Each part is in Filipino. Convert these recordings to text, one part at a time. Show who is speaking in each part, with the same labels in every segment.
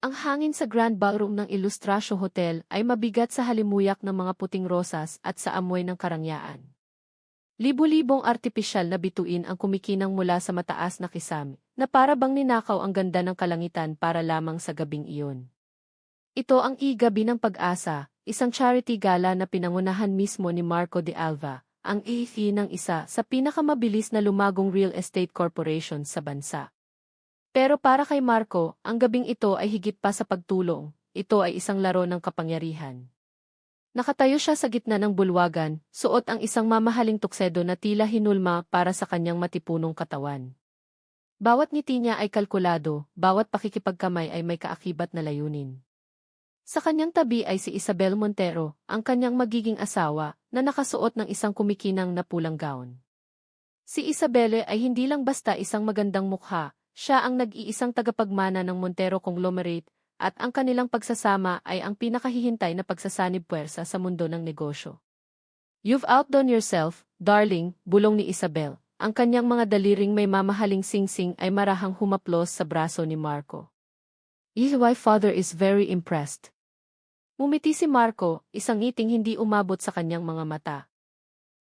Speaker 1: Ang hangin sa Grand Ballroom ng Ilustrasyo Hotel ay mabigat sa halimuyak ng mga puting rosas at sa amoy ng karangyaan. Libo-libong artipisyal na bituin ang kumikinang mula sa mataas na kisame, na para bang ninakaw ang ganda ng kalangitan para lamang sa gabing iyon. Ito ang Gabi ng Pag-asa, isang charity gala na pinangunahan mismo ni Marco de Alva, ang EFE ng isa sa pinakamabilis na lumagong real estate corporation sa bansa. Pero para kay Marco, ang gabing ito ay higit pa sa pagtulong, ito ay isang laro ng kapangyarihan. Nakatayo siya sa gitna ng bulwagan, suot ang isang mamahaling tuksedo na tila hinulma para sa kanyang matipunong katawan. Bawat ngiti niya ay kalkulado, bawat pakikipagkamay ay may kaakibat na layunin. Sa kanyang tabi ay si Isabel Montero, ang kanyang magiging asawa, na nakasuot ng isang kumikinang na pulang gown. Si Isabelle ay hindi lang basta isang magandang mukha, siya ang nag-iisang tagapagmana ng Montero Conglomerate, at ang kanilang pagsasama ay ang pinakahihintay na pagsasanib puwersa sa mundo ng negosyo. "You've outdone yourself, darling," bulong ni Isabel. Ang kanyang mga daliring may mamahaling singsing ay marahang humaplos sa braso ni Marco. "My father is very impressed." Ngumiti si Marco, isang ngiting hindi umabot sa kanyang mga mata.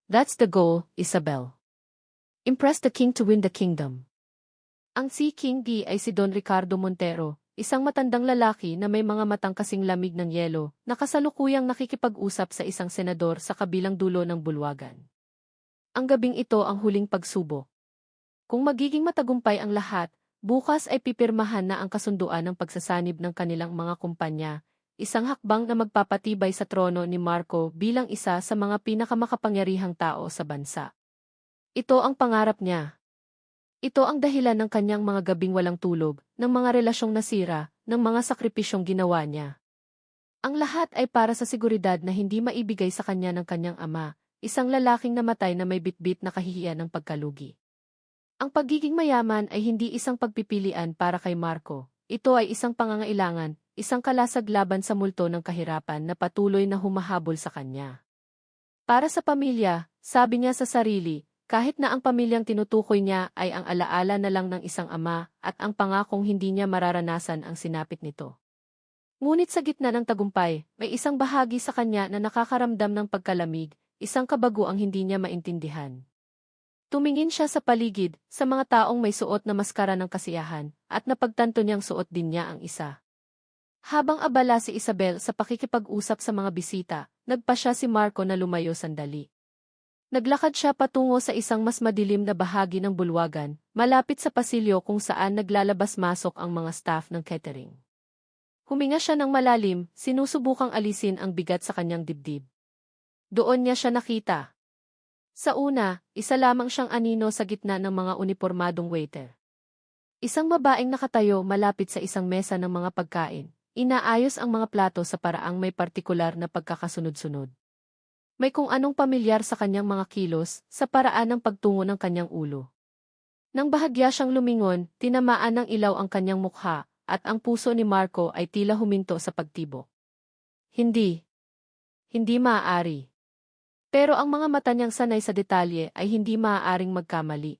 Speaker 1: "That's the goal, Isabel. Impress the king to win the kingdom." Ang si King D ay si Don Ricardo Montero, isang matandang lalaki na may mga matang kasing lamig ng yelo, na kasalukuyang nakikipag-usap sa isang senador sa kabilang dulo ng bulwagan. Ang gabing ito ang huling pagsubok. Kung magiging matagumpay ang lahat, bukas ay pipirmahan na ang kasunduan ng pagsasanib ng kanilang mga kumpanya, isang hakbang na magpapatibay sa trono ni Marco bilang isa sa mga pinakamakapangyarihang tao sa bansa. Ito ang pangarap niya. Ito ang dahilan ng kanyang mga gabing walang tulog, ng mga relasyong nasira, ng mga sakripisyong ginawa niya. Ang lahat ay para sa seguridad na hindi maibigay sa kanya ng kanyang ama, isang lalaking namatay na may bitbit na kahihiyan ng pagkalugi. Ang pagiging mayaman ay hindi isang pagpipilian para kay Marco, ito ay isang pangangailangan, isang kalasag laban sa multo ng kahirapan na patuloy na humahabol sa kanya. Para sa pamilya, sabi niya sa sarili, kahit na ang pamilyang tinutukoy niya ay ang alaala na lang ng isang ama at ang pangakong hindi niya mararanasan ang sinapit nito. Ngunit sa gitna ng tagumpay, may isang bahagi sa kanya na nakakaramdam ng pagkalamig, isang kabago ang hindi niya maintindihan. Tumingin siya sa paligid, sa mga taong may suot na maskara ng kasiyahan, at napagtanto niyang suot din niya ang isa. Habang abala si Isabel sa pakikipag-usap sa mga bisita, nagpasya si Marco na lumayo sandali. Naglakad siya patungo sa isang mas madilim na bahagi ng bulwagan, malapit sa pasilyo kung saan naglalabas-masok ang mga staff ng catering. Huminga siya ng malalim, sinusubukang alisin ang bigat sa kanyang dibdib. Doon niya siya nakita. Sa una, isa lamang siyang anino sa gitna ng mga unipormadong waiter. Isang babaeng nakatayo malapit sa isang mesa ng mga pagkain, inaayos ang mga plato sa paraang may partikular na pagkakasunod-sunod. May kung anong pamilyar sa kanyang mga kilos, sa paraan ng pagtungo ng kanyang ulo. Nang bahagya siyang lumingon, tinamaan ng ilaw ang kanyang mukha, at ang puso ni Marco ay tila huminto sa pagtibok. Hindi. Hindi maaari. Pero ang mga mata niyang sanay sa detalye ay hindi maaaring magkamali.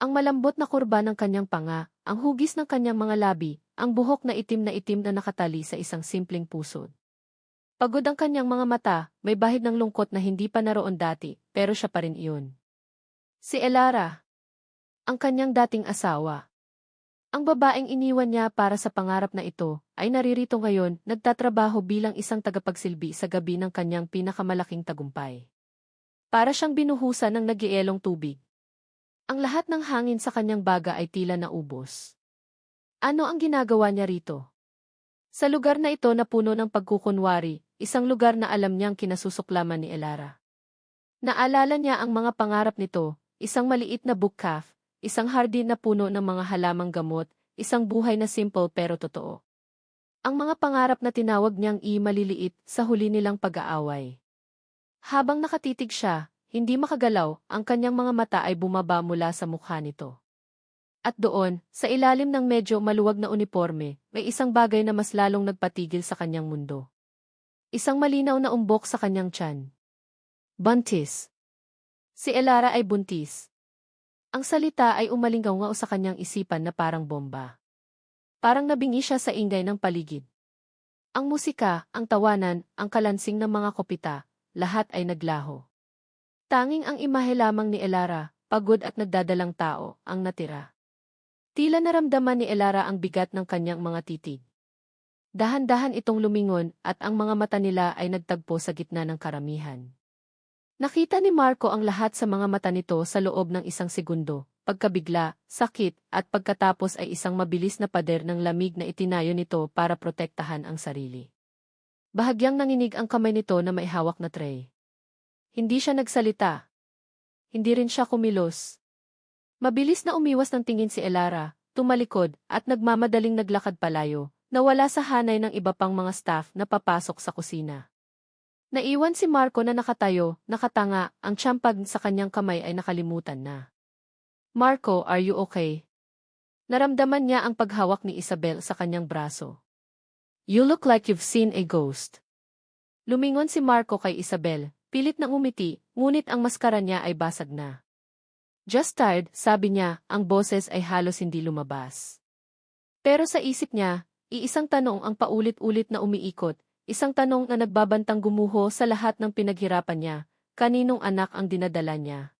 Speaker 1: Ang malambot na kurba ng kanyang panga, ang hugis ng kanyang mga labi, ang buhok na itim na nakatali sa isang simpleng pusod. Pagod ang kanyang mga mata, may bahid ng lungkot na hindi pa naroon dati, pero siya pa rin iyon. Si Elara, ang kanyang dating asawa. Ang babaeng iniwan niya para sa pangarap na ito, ay naririto ngayon, nagtatrabaho bilang isang tagapagsilbi sa gabi ng kanyang pinakamalaking tagumpay. Para siyang binuhusan ng nagielong tubig. Ang lahat ng hangin sa kanyang baga ay tila naubos. Ano ang ginagawa niya rito? Sa lugar na ito na puno ng pagkukunwari, isang lugar na alam niyang kinasusuklaman ni Elara. Naalala niya ang mga pangarap nito, isang maliit na book cafe, isang hardin na puno ng mga halamang gamot, isang buhay na simple pero totoo. Ang mga pangarap na tinawag niyang maliliit sa huli nilang pag-aaway. Habang nakatitig siya, hindi makagalaw, ang kanyang mga mata ay bumaba mula sa mukha nito. At doon, sa ilalim ng medyo maluwag na uniporme, may isang bagay na mas lalong nagpatigil sa kanyang mundo. Isang malinaw na umbok sa kanyang tiyan. Buntis. Si Elara ay buntis. Ang salita ay umalingaw sa kanyang isipan na parang bomba. Parang nabingi siya sa ingay ng paligid. Ang musika, ang tawanan, ang kalansing ng mga kopita, lahat ay naglaho. Tanging ang imahe lamang ni Elara, pagod at nagdadalang tao, ang natira. Tila naramdaman ni Elara ang bigat ng kanyang mga titig. Dahan-dahan itong lumingon at ang mga mata nila ay nagtagpo sa gitna ng karamihan. Nakita ni Marco ang lahat sa mga mata nito sa loob ng isang segundo, pagkabigla, sakit, at pagkatapos ay isang mabilis na pader ng lamig na itinayo nito para protektahan ang sarili. Bahagyang nanginig ang kamay nito na may hawak na tray. Hindi siya nagsalita. Hindi rin siya kumilos. Mabilis na umiwas ng tingin si Elara, tumalikod, at nagmamadaling naglakad palayo, nawala sa hanay ng iba pang mga staff na papasok sa kusina. Naiwan si Marco na nakatayo, nakatanga, ang tiyampag sa kanyang kamay ay nakalimutan na. Marco, are you okay? Naramdaman niya ang paghawak ni Isabel sa kanyang braso. You look like you've seen a ghost. Lumingon si Marco kay Isabel, pilit na umiti, ngunit ang maskara niya ay basag na. Just tired, sabi niya, ang boses ay halos hindi lumabas. Pero sa isip niya, iisang tanong ang paulit-ulit na umiikot, isang tanong na nagbabantang gumuho sa lahat ng pinaghirapan niya, kaninong anak ang dinadala niya.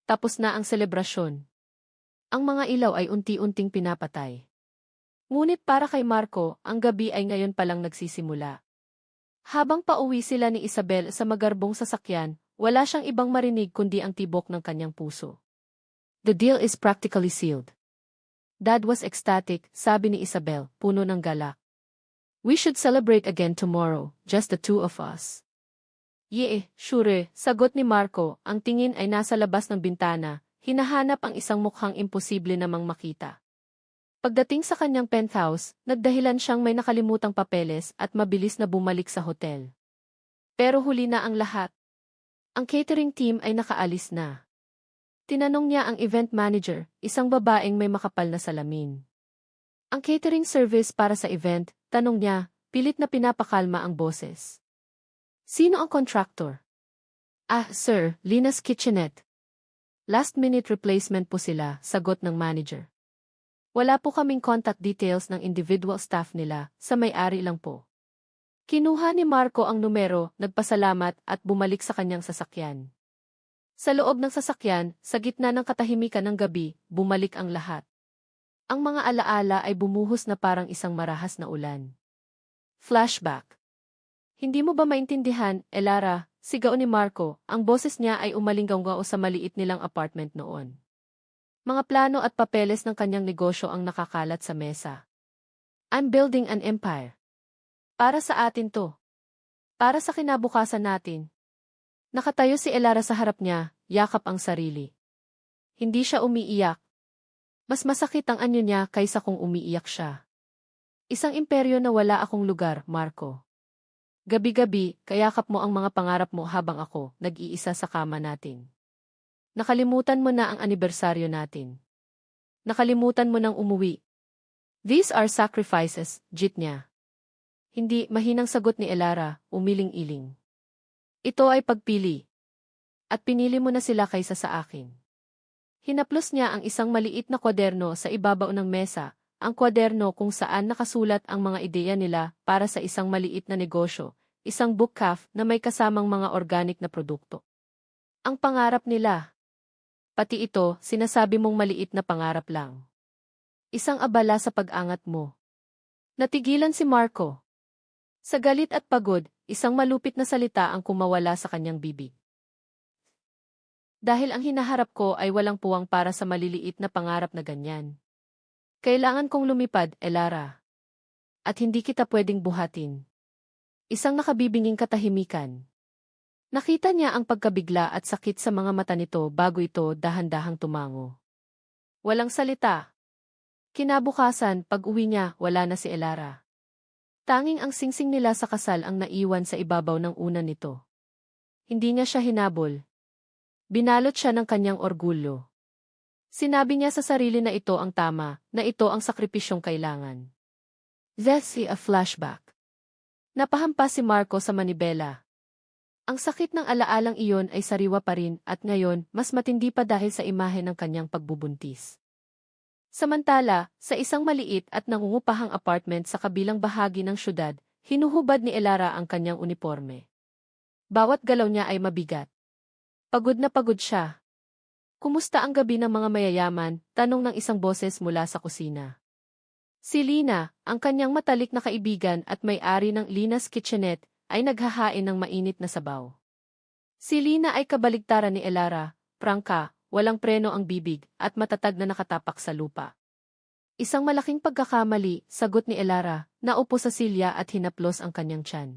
Speaker 1: Tapos na ang selebrasyon. Ang mga ilaw ay unti-unting pinapatay. Ngunit para kay Marco, ang gabi ay ngayon palang nagsisimula. Habang pauwi sila ni Isabel sa magarbong sasakyan, wala siyang ibang marinig kundi ang tibok ng kanyang puso. The deal is practically sealed. Dad was ecstatic, sabi ni Isabel, puno ng galak. We should celebrate again tomorrow, just the two of us. Yee, sure, sagot ni Marco, ang tingin ay nasa labas ng bintana, hinahanap ang isang mukhang imposible namang makita. Pagdating sa kanyang penthouse, nagdahilan siyang may nakalimutang papeles at mabilis na bumalik sa hotel. Pero huli na ang lahat. Ang catering team ay nakaalis na. Tinanong niya ang event manager, isang babaeng may makapal na salamin. Ang catering service para sa event, tanong niya, pilit na pinapakalma ang boses. Sino ang contractor? Ah, sir, Lina's Kitchenette. Last-minute replacement po sila, sagot ng manager. Wala po kaming contact details ng individual staff nila, sa may-ari lang po. Kinuha ni Marco ang numero, nagpasalamat at bumalik sa kanyang sasakyan. Sa loob ng sasakyan, sa gitna ng katahimikan ng gabi, bumalik ang lahat. Ang mga alaala ay bumuhos na parang isang marahas na ulan. Flashback. Hindi mo ba maintindihan, Elara, sigaw ni Marco, ang boses niya ay umalingaw sa maliit nilang apartment noon. Mga plano at papeles ng kanyang negosyo ang nakakalat sa mesa. I'm building an empire. Para sa atin to. Para sa kinabukasan natin. Nakatayo si Elara sa harap niya, yakap ang sarili. Hindi siya umiiyak. Mas masakit ang anyo niya kaysa kung umiiyak siya. Isang imperyo na wala akong lugar, Marco. Gabi-gabi, kayakap mo ang mga pangarap mo habang ako, nag-iisa sa kama natin. Nakalimutan mo na ang anibersaryo natin. Nakalimutan mo nang umuwi. These are sacrifices, jit niya. Hindi, mahinang sagot ni Elara, umiling-iling. Ito ay pagpili. At pinili mo na sila kaysa sa akin. Hinaplos niya ang isang maliit na kwaderno sa ibabaw ng mesa, ang kwaderno kung saan nakasulat ang mga ideya nila para sa isang maliit na negosyo, isang book cafe na may kasamang mga organic na produkto. Ang pangarap nila. Pati ito, sinasabi mong maliit na pangarap lang. Isang abala sa pag-angat mo. Natigilan si Marco. Sa galit at pagod, isang malupit na salita ang kumawala sa kanyang bibig. Dahil ang hinaharap ko ay walang puwang para sa maliliit na pangarap na ganyan. Kailangan kong lumipad, Elara. At hindi kita pwedeng buhatin. Isang nakabibinging katahimikan. Nakita niya ang pagkabigla at sakit sa mga mata nito bago ito dahan-dahang tumango. Walang salita. Kinabukasan, pag-uwi niya, wala na si Elara. Tanging ang singsing nila sa kasal ang naiwan sa ibabaw ng unan nito. Hindi niya siya hinabol. Binalot siya ng kanyang orgulyo. Sinabi niya sa sarili na ito ang tama, na ito ang sakripisyong kailangan. That's a flashback. Napahampas si Marco sa manibela. Ang sakit ng alaalang iyon ay sariwa pa rin at ngayon mas matindi pa dahil sa imahe ng kanyang pagbubuntis. Samantala, sa isang maliit at nangungupahang apartment sa kabilang bahagi ng syudad, hinuhubad ni Elara ang kanyang uniforme. Bawat galaw niya ay mabigat. Pagod na pagod siya. Kumusta ang gabi ng mga mayayaman? Tanong ng isang boses mula sa kusina. Si Lina, ang kanyang matalik na kaibigan at may-ari ng Lina's Kitchenette, ay naghahain ng mainit na sabaw. Si Lina ay kabaligtaran ni Elara, prangka, walang preno ang bibig, at matatag na nakatapak sa lupa. Isang malaking pagkakamali, sagot ni Elara, naupo sa silya at hinaplos ang kanyang tiyan.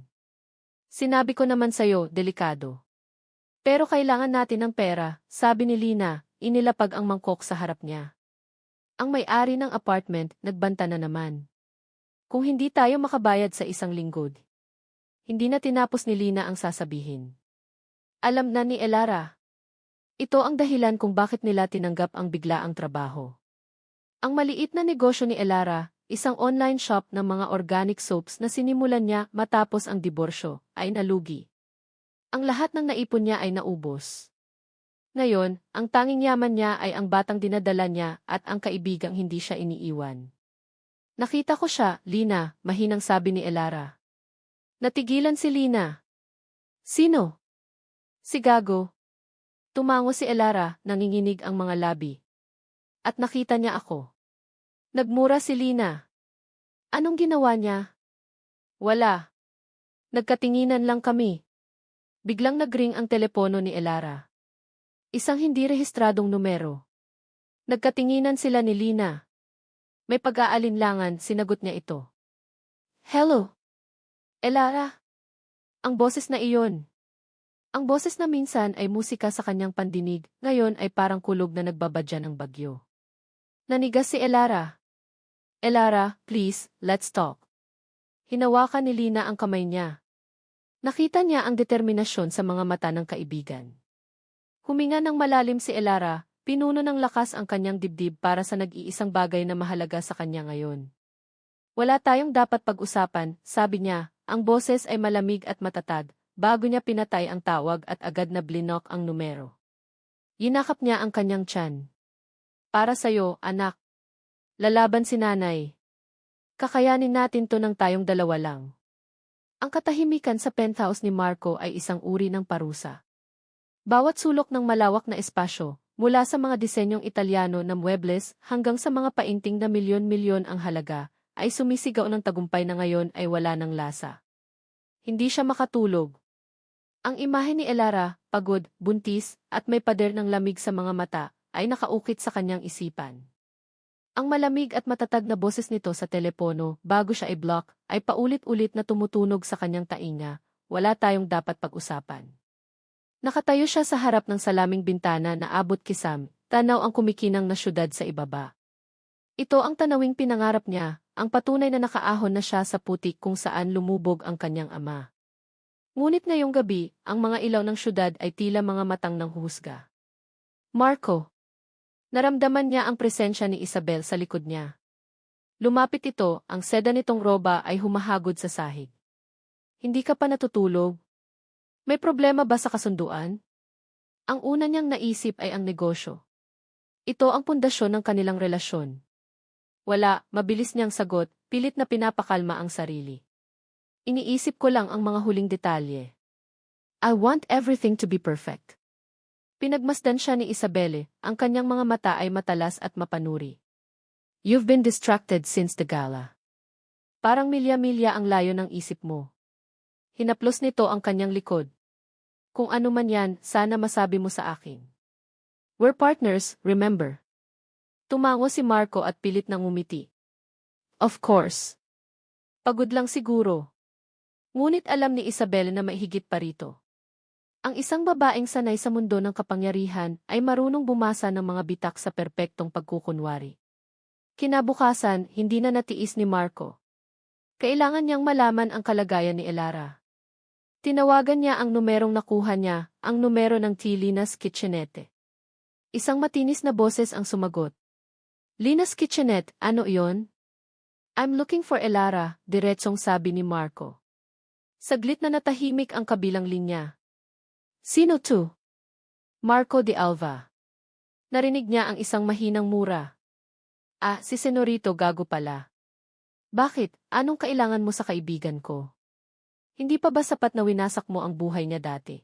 Speaker 1: Sinabi ko naman sa'yo, delikado. Pero kailangan natin ng pera, sabi ni Lina, inilapag ang mangkok sa harap niya. Ang may-ari ng apartment, nagbanta na naman. Kung hindi tayo makabayad sa isang linggo. Hindi na tinapos ni Lina ang sasabihin. Alam na ni Elara. Ito ang dahilan kung bakit nila tinanggap ang biglaang trabaho. Ang maliit na negosyo ni Elara, isang online shop ng mga organic soaps na sinimulan niya matapos ang diborsyo, ay nalugi. Ang lahat ng naipon niya ay naubos. Ngayon, ang tanging yaman niya ay ang batang dinadala niya at ang kaibigang hindi siya iniiwan. Nakita ko siya, Lina, mahinang sabi ni Elara. Natigilan si Lina. Sino? Si Gago. Tumango si Elara, nanginginig ang mga labi. At nakita niya ako. Nagmura si Lina. Anong ginawa niya? Wala. Nagkatinginan lang kami. Biglang nagring ang telepono ni Elara. Isang hindi rehistradong numero. Nagkatinginan sila ni Lina. May pag-aalinlangan, sinagot niya ito. Hello? Elara? Ang boses na iyon. Ang boses na minsan ay musika sa kanyang pandinig, ngayon ay parang kulog na nagbabadya ng bagyo. Nanigas si Elara. Elara, please, let's talk. Hinawakan ni Lina ang kamay niya. Nakita niya ang determinasyon sa mga mata ng kaibigan. Huminga ng malalim si Elara, pinuno ng lakas ang kanyang dibdib para sa nag-iisang bagay na mahalaga sa kanya ngayon. Wala tayong dapat pag-usapan, sabi niya, ang boses ay malamig at matatag, bago niya pinatay ang tawag at agad na blinok ang numero. Yinakap niya ang kanyang tiyan. Para sa'yo, anak. Lalaban si nanay. Kakayanin natin to ng tayong dalawa lang. Ang katahimikan sa penthouse ni Marco ay isang uri ng parusa. Bawat sulok ng malawak na espasyo, mula sa mga disenyong Italyano na muebles hanggang sa mga painting na milyon-milyon ang halaga, ay sumisigaw ng tagumpay na ngayon ay wala ng lasa. Hindi siya makatulog. Ang imahe ni Elara, pagod, buntis, at may pader ng lamig sa mga mata, ay nakaukit sa kanyang isipan. Ang malamig at matatag na boses nito sa telepono, bago siya i-block, ay paulit-ulit na tumutunog sa kanyang tainga, wala tayong dapat pag-usapan. Nakatayo siya sa harap ng salaming bintana na abot kisam, tanaw ang kumikinang na syudad sa ibaba. Ito ang tanawing pinangarap niya, ang patunay na nakaahon na siya sa putik kung saan lumubog ang kanyang ama. Ngunit ngayong gabi, ang mga ilaw ng syudad ay tila mga matang nanghuhusga. Marco. Naramdaman niya ang presensya ni Isabel sa likod niya. Lumapit ito, ang seda nitong roba ay humahagod sa sahig. Hindi ka pa natutulog? May problema ba sa kasunduan? Ang una niyang naisip ay ang negosyo. Ito ang pundasyon ng kanilang relasyon. Wala, mabilis niyang sagot, pilit na pinapakalma ang sarili. Iniisip ko lang ang mga huling detalye. I want everything to be perfect. Pinagmasdan siya ni Isabelle, ang kanyang mga mata ay matalas at mapanuri. You've been distracted since the gala. Parang milya-milya ang layo ng isip mo. Hinaplos nito ang kanyang likod. Kung ano man yan, sana masabi mo sa akin. We're partners, remember? Tumango si Marco at pilit na ngumiti. Of course. Pagod lang siguro. Ngunit alam ni Isabel na may higit pa rito. Ang isang babaeng sanay sa mundo ng kapangyarihan ay marunong bumasa ng mga bitak sa perpektong pagkukunwari. Kinabukasan, hindi na natiis ni Marco. Kailangan niyang malaman ang kalagayan ni Elara. Tinawagan niya ang numerong nakuha niya, ang numero ng Lina's Kitchenette. Isang matinis na boses ang sumagot. Lina's Kitchenette, ano iyon? I'm looking for Elara, diretsong sabi ni Marco. Saglit na natahimik ang kabilang linya. Sino to? Marco de Alva. Narinig niya ang isang mahinang mura. Ah, si Senorito Gago pala. Bakit? Anong kailangan mo sa kaibigan ko? Hindi pa ba sapat na winasak mo ang buhay niya dati?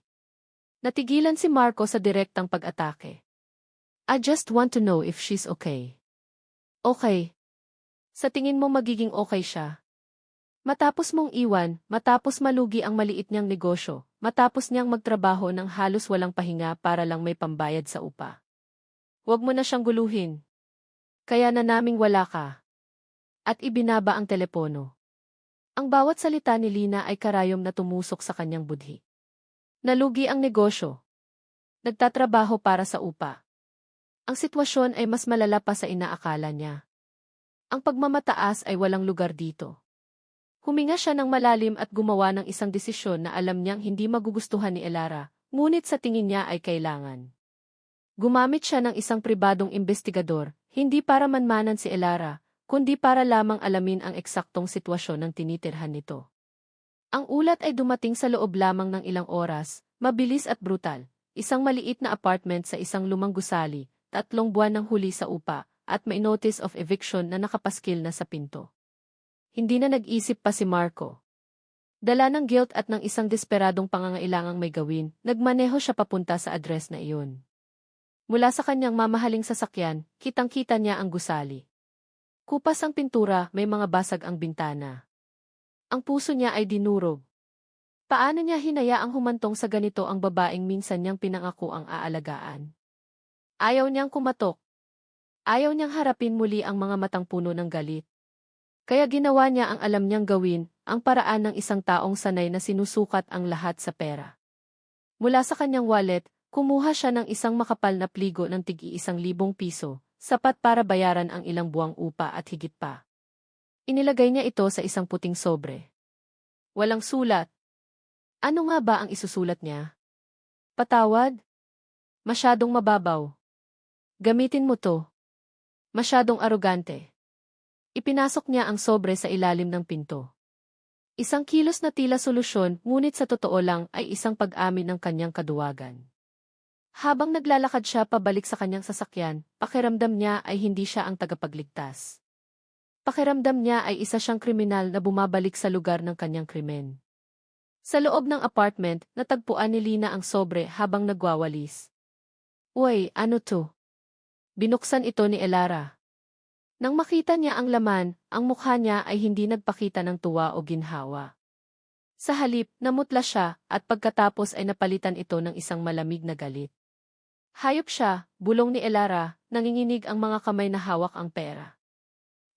Speaker 1: Natigilan si Marco sa direktang pag-atake. I just want to know if she's okay. Okay. Sa tingin mo magiging okay siya? Matapos mong iwan, matapos malugi ang maliit niyang negosyo, matapos niyang magtrabaho ng halos walang pahinga para lang may pambayad sa upa. Huwag mo na siyang guluhin. Kaya na naming wala ka. At ibinaba ang telepono. Ang bawat salita ni Lina ay karayom na tumusok sa kanyang budhi. Nalugi ang negosyo. Nagtatrabaho para sa upa. Ang sitwasyon ay mas malala pa sa inaakala niya. Ang pagmamataas ay walang lugar dito. Huminga siya ng malalim at gumawa ng isang desisyon na alam niyang hindi magugustuhan ni Elara, ngunit sa tingin niya ay kailangan. Gumamit siya ng isang pribadong investigador, hindi para manmanan si Elara, kundi para lamang alamin ang eksaktong sitwasyon ng tinitirhan nito. Ang ulat ay dumating sa loob lamang ng ilang oras, mabilis at brutal, isang maliit na apartment sa isang lumang gusali, 3 buwan ng huli sa upa, at may notice of eviction na nakapaskil na sa pinto. Hindi na nag-isip pa si Marco. Dala ng guilt at ng isang desperadong pangangailangang may gawin, nagmaneho siya papunta sa address na iyon. Mula sa kanyang mamahaling sasakyan, kitang-kita niya ang gusali. Kupas ang pintura, may mga basag ang bintana. Ang puso niya ay dinurog. Paano niya hinayaang humantong sa ganito ang babaeng minsan niyang pinangako ang aalagaan? Ayaw niyang kumatok. Ayaw niyang harapin muli ang mga matang puno ng galit. Kaya ginawa niya ang alam niyang gawin, ang paraan ng isang taong sanay na sinusukat ang lahat sa pera. Mula sa kanyang wallet, kumuha siya ng isang makapal na pligo ng tig-1,000 piso, sapat para bayaran ang ilang buwang upa at higit pa. Inilagay niya ito sa isang puting sobre. Walang sulat. Ano nga ba ang isusulat niya? Patawad? Masyadong mababaw. Gamitin mo to. Masyadong arogante. Ipinasok niya ang sobre sa ilalim ng pinto. Isang kilos na tila solusyon, ngunit sa totoo lang ay isang pag-amin ng kanyang kaduwagan. Habang naglalakad siya pabalik sa kanyang sasakyan, pakiramdam niya ay hindi siya ang tagapagligtas. Pakiramdam niya ay isa siyang kriminal na bumabalik sa lugar ng kanyang krimen. Sa loob ng apartment, natagpuan ni Lina ang sobre habang nagwawalis. Uy, ano to? Binuksan ito ni Elara. Nang makita niya ang laman, ang mukha niya ay hindi nagpakita ng tuwa o ginhawa. Sa halip, namutla siya at pagkatapos ay napalitan ito ng isang malamig na galit. Hayop siya, bulong ni Elara, nanginginig ang mga kamay na hawak ang pera.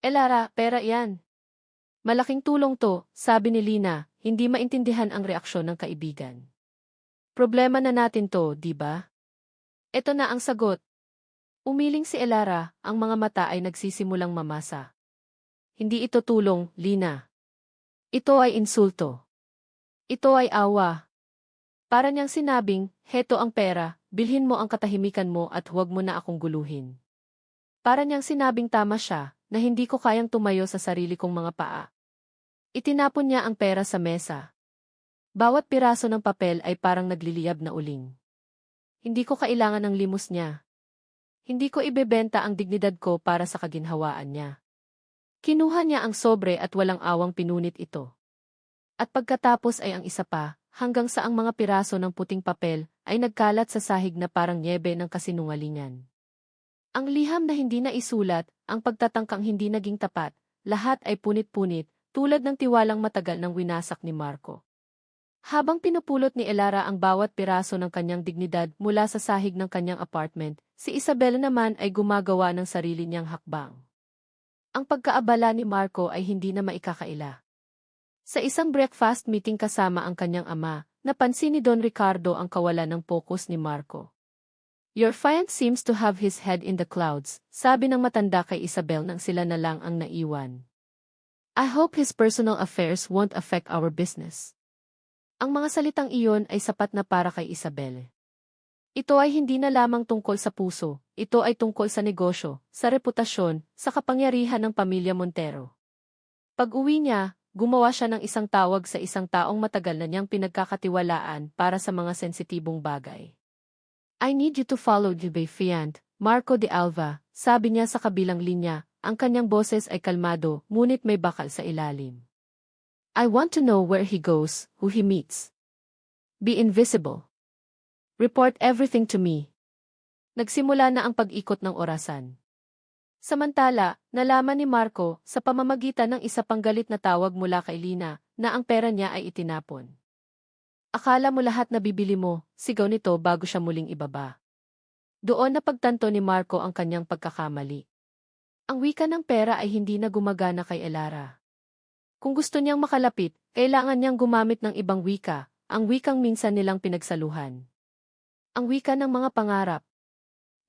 Speaker 1: Elara, pera yan. Malaking tulong to, sabi ni Lina, hindi maintindihan ang reaksyon ng kaibigan. Problema na natin to, di ba? Ito na ang sagot. Umiling si Elara, ang mga mata ay nagsisimulang mamasa. Hindi ito tulong, Lina. Ito ay insulto. Ito ay awa. Para niyang sinabing, heto ang pera, bilhin mo ang katahimikan mo at huwag mo na akong guluhin. Para niyang sinabing tama siya, na hindi ko kayang tumayo sa sarili kong mga paa. Itinapon niya ang pera sa mesa. Bawat piraso ng papel ay parang nagliliyab na uling. Hindi ko kailangan ng limos niya. Hindi ko ibebenta ang dignidad ko para sa kaginhawaan niya. Kinuha niya ang sobre at walang awang pinunit ito. At pagkatapos ay ang isa pa, hanggang sa ang mga piraso ng puting papel ay nagkalat sa sahig na parang nyebe ng kasinungalingan. Ang liham na hindi na isulat, ang pagtatangkang hindi naging tapat, lahat ay punit-punit, tulad ng tiwalang matagal ng winasak ni Marco. Habang pinupulot ni Elara ang bawat piraso ng kanyang dignidad mula sa sahig ng kanyang apartment, si Isabel naman ay gumagawa ng sarili niyang hakbang. Ang pagkaabala ni Marco ay hindi na maikakaila. Sa isang breakfast meeting kasama ang kanyang ama, napansin ni Don Ricardo ang kawalan ng pokus ni Marco. Your fiance seems to have his head in the clouds, sabi ng matanda kay Isabel nang sila na lang ang naiwan. I hope his personal affairs won't affect our business. Ang mga salitang iyon ay sapat na para kay Isabel. Ito ay hindi na lamang tungkol sa puso, ito ay tungkol sa negosyo, sa reputasyon, sa kapangyarihan ng pamilya Montero. Pag-uwi niya, gumawa siya ng isang tawag sa isang taong matagal na niyang pinagkakatiwalaan para sa mga sensitibong bagay. I need you to follow the fiant, Marco de Alva, sabi niya sa kabilang linya, ang kanyang boses ay kalmado, ngunit may bakal sa ilalim. I want to know where he goes, who he meets. Be invisible. Report everything to me. Nagsimula na ang pag-ikot ng orasan. Samantala, nalaman ni Marco, sa pamamagitan ng isa pang galit na tawag mula kay Lina, na ang pera niya ay itinapon. Akala mo lahat na bibili mo, sigaw nito bago siya muling ibaba. Doon napagtanto ni Marco ang kanyang pagkakamali. Ang wika ng pera ay hindi na gumagana kay Elara. Kung gusto niyang makalapit, kailangan niyang gumamit ng ibang wika, ang wikang minsan nilang pinagsaluhan. Ang wika ng mga pangarap.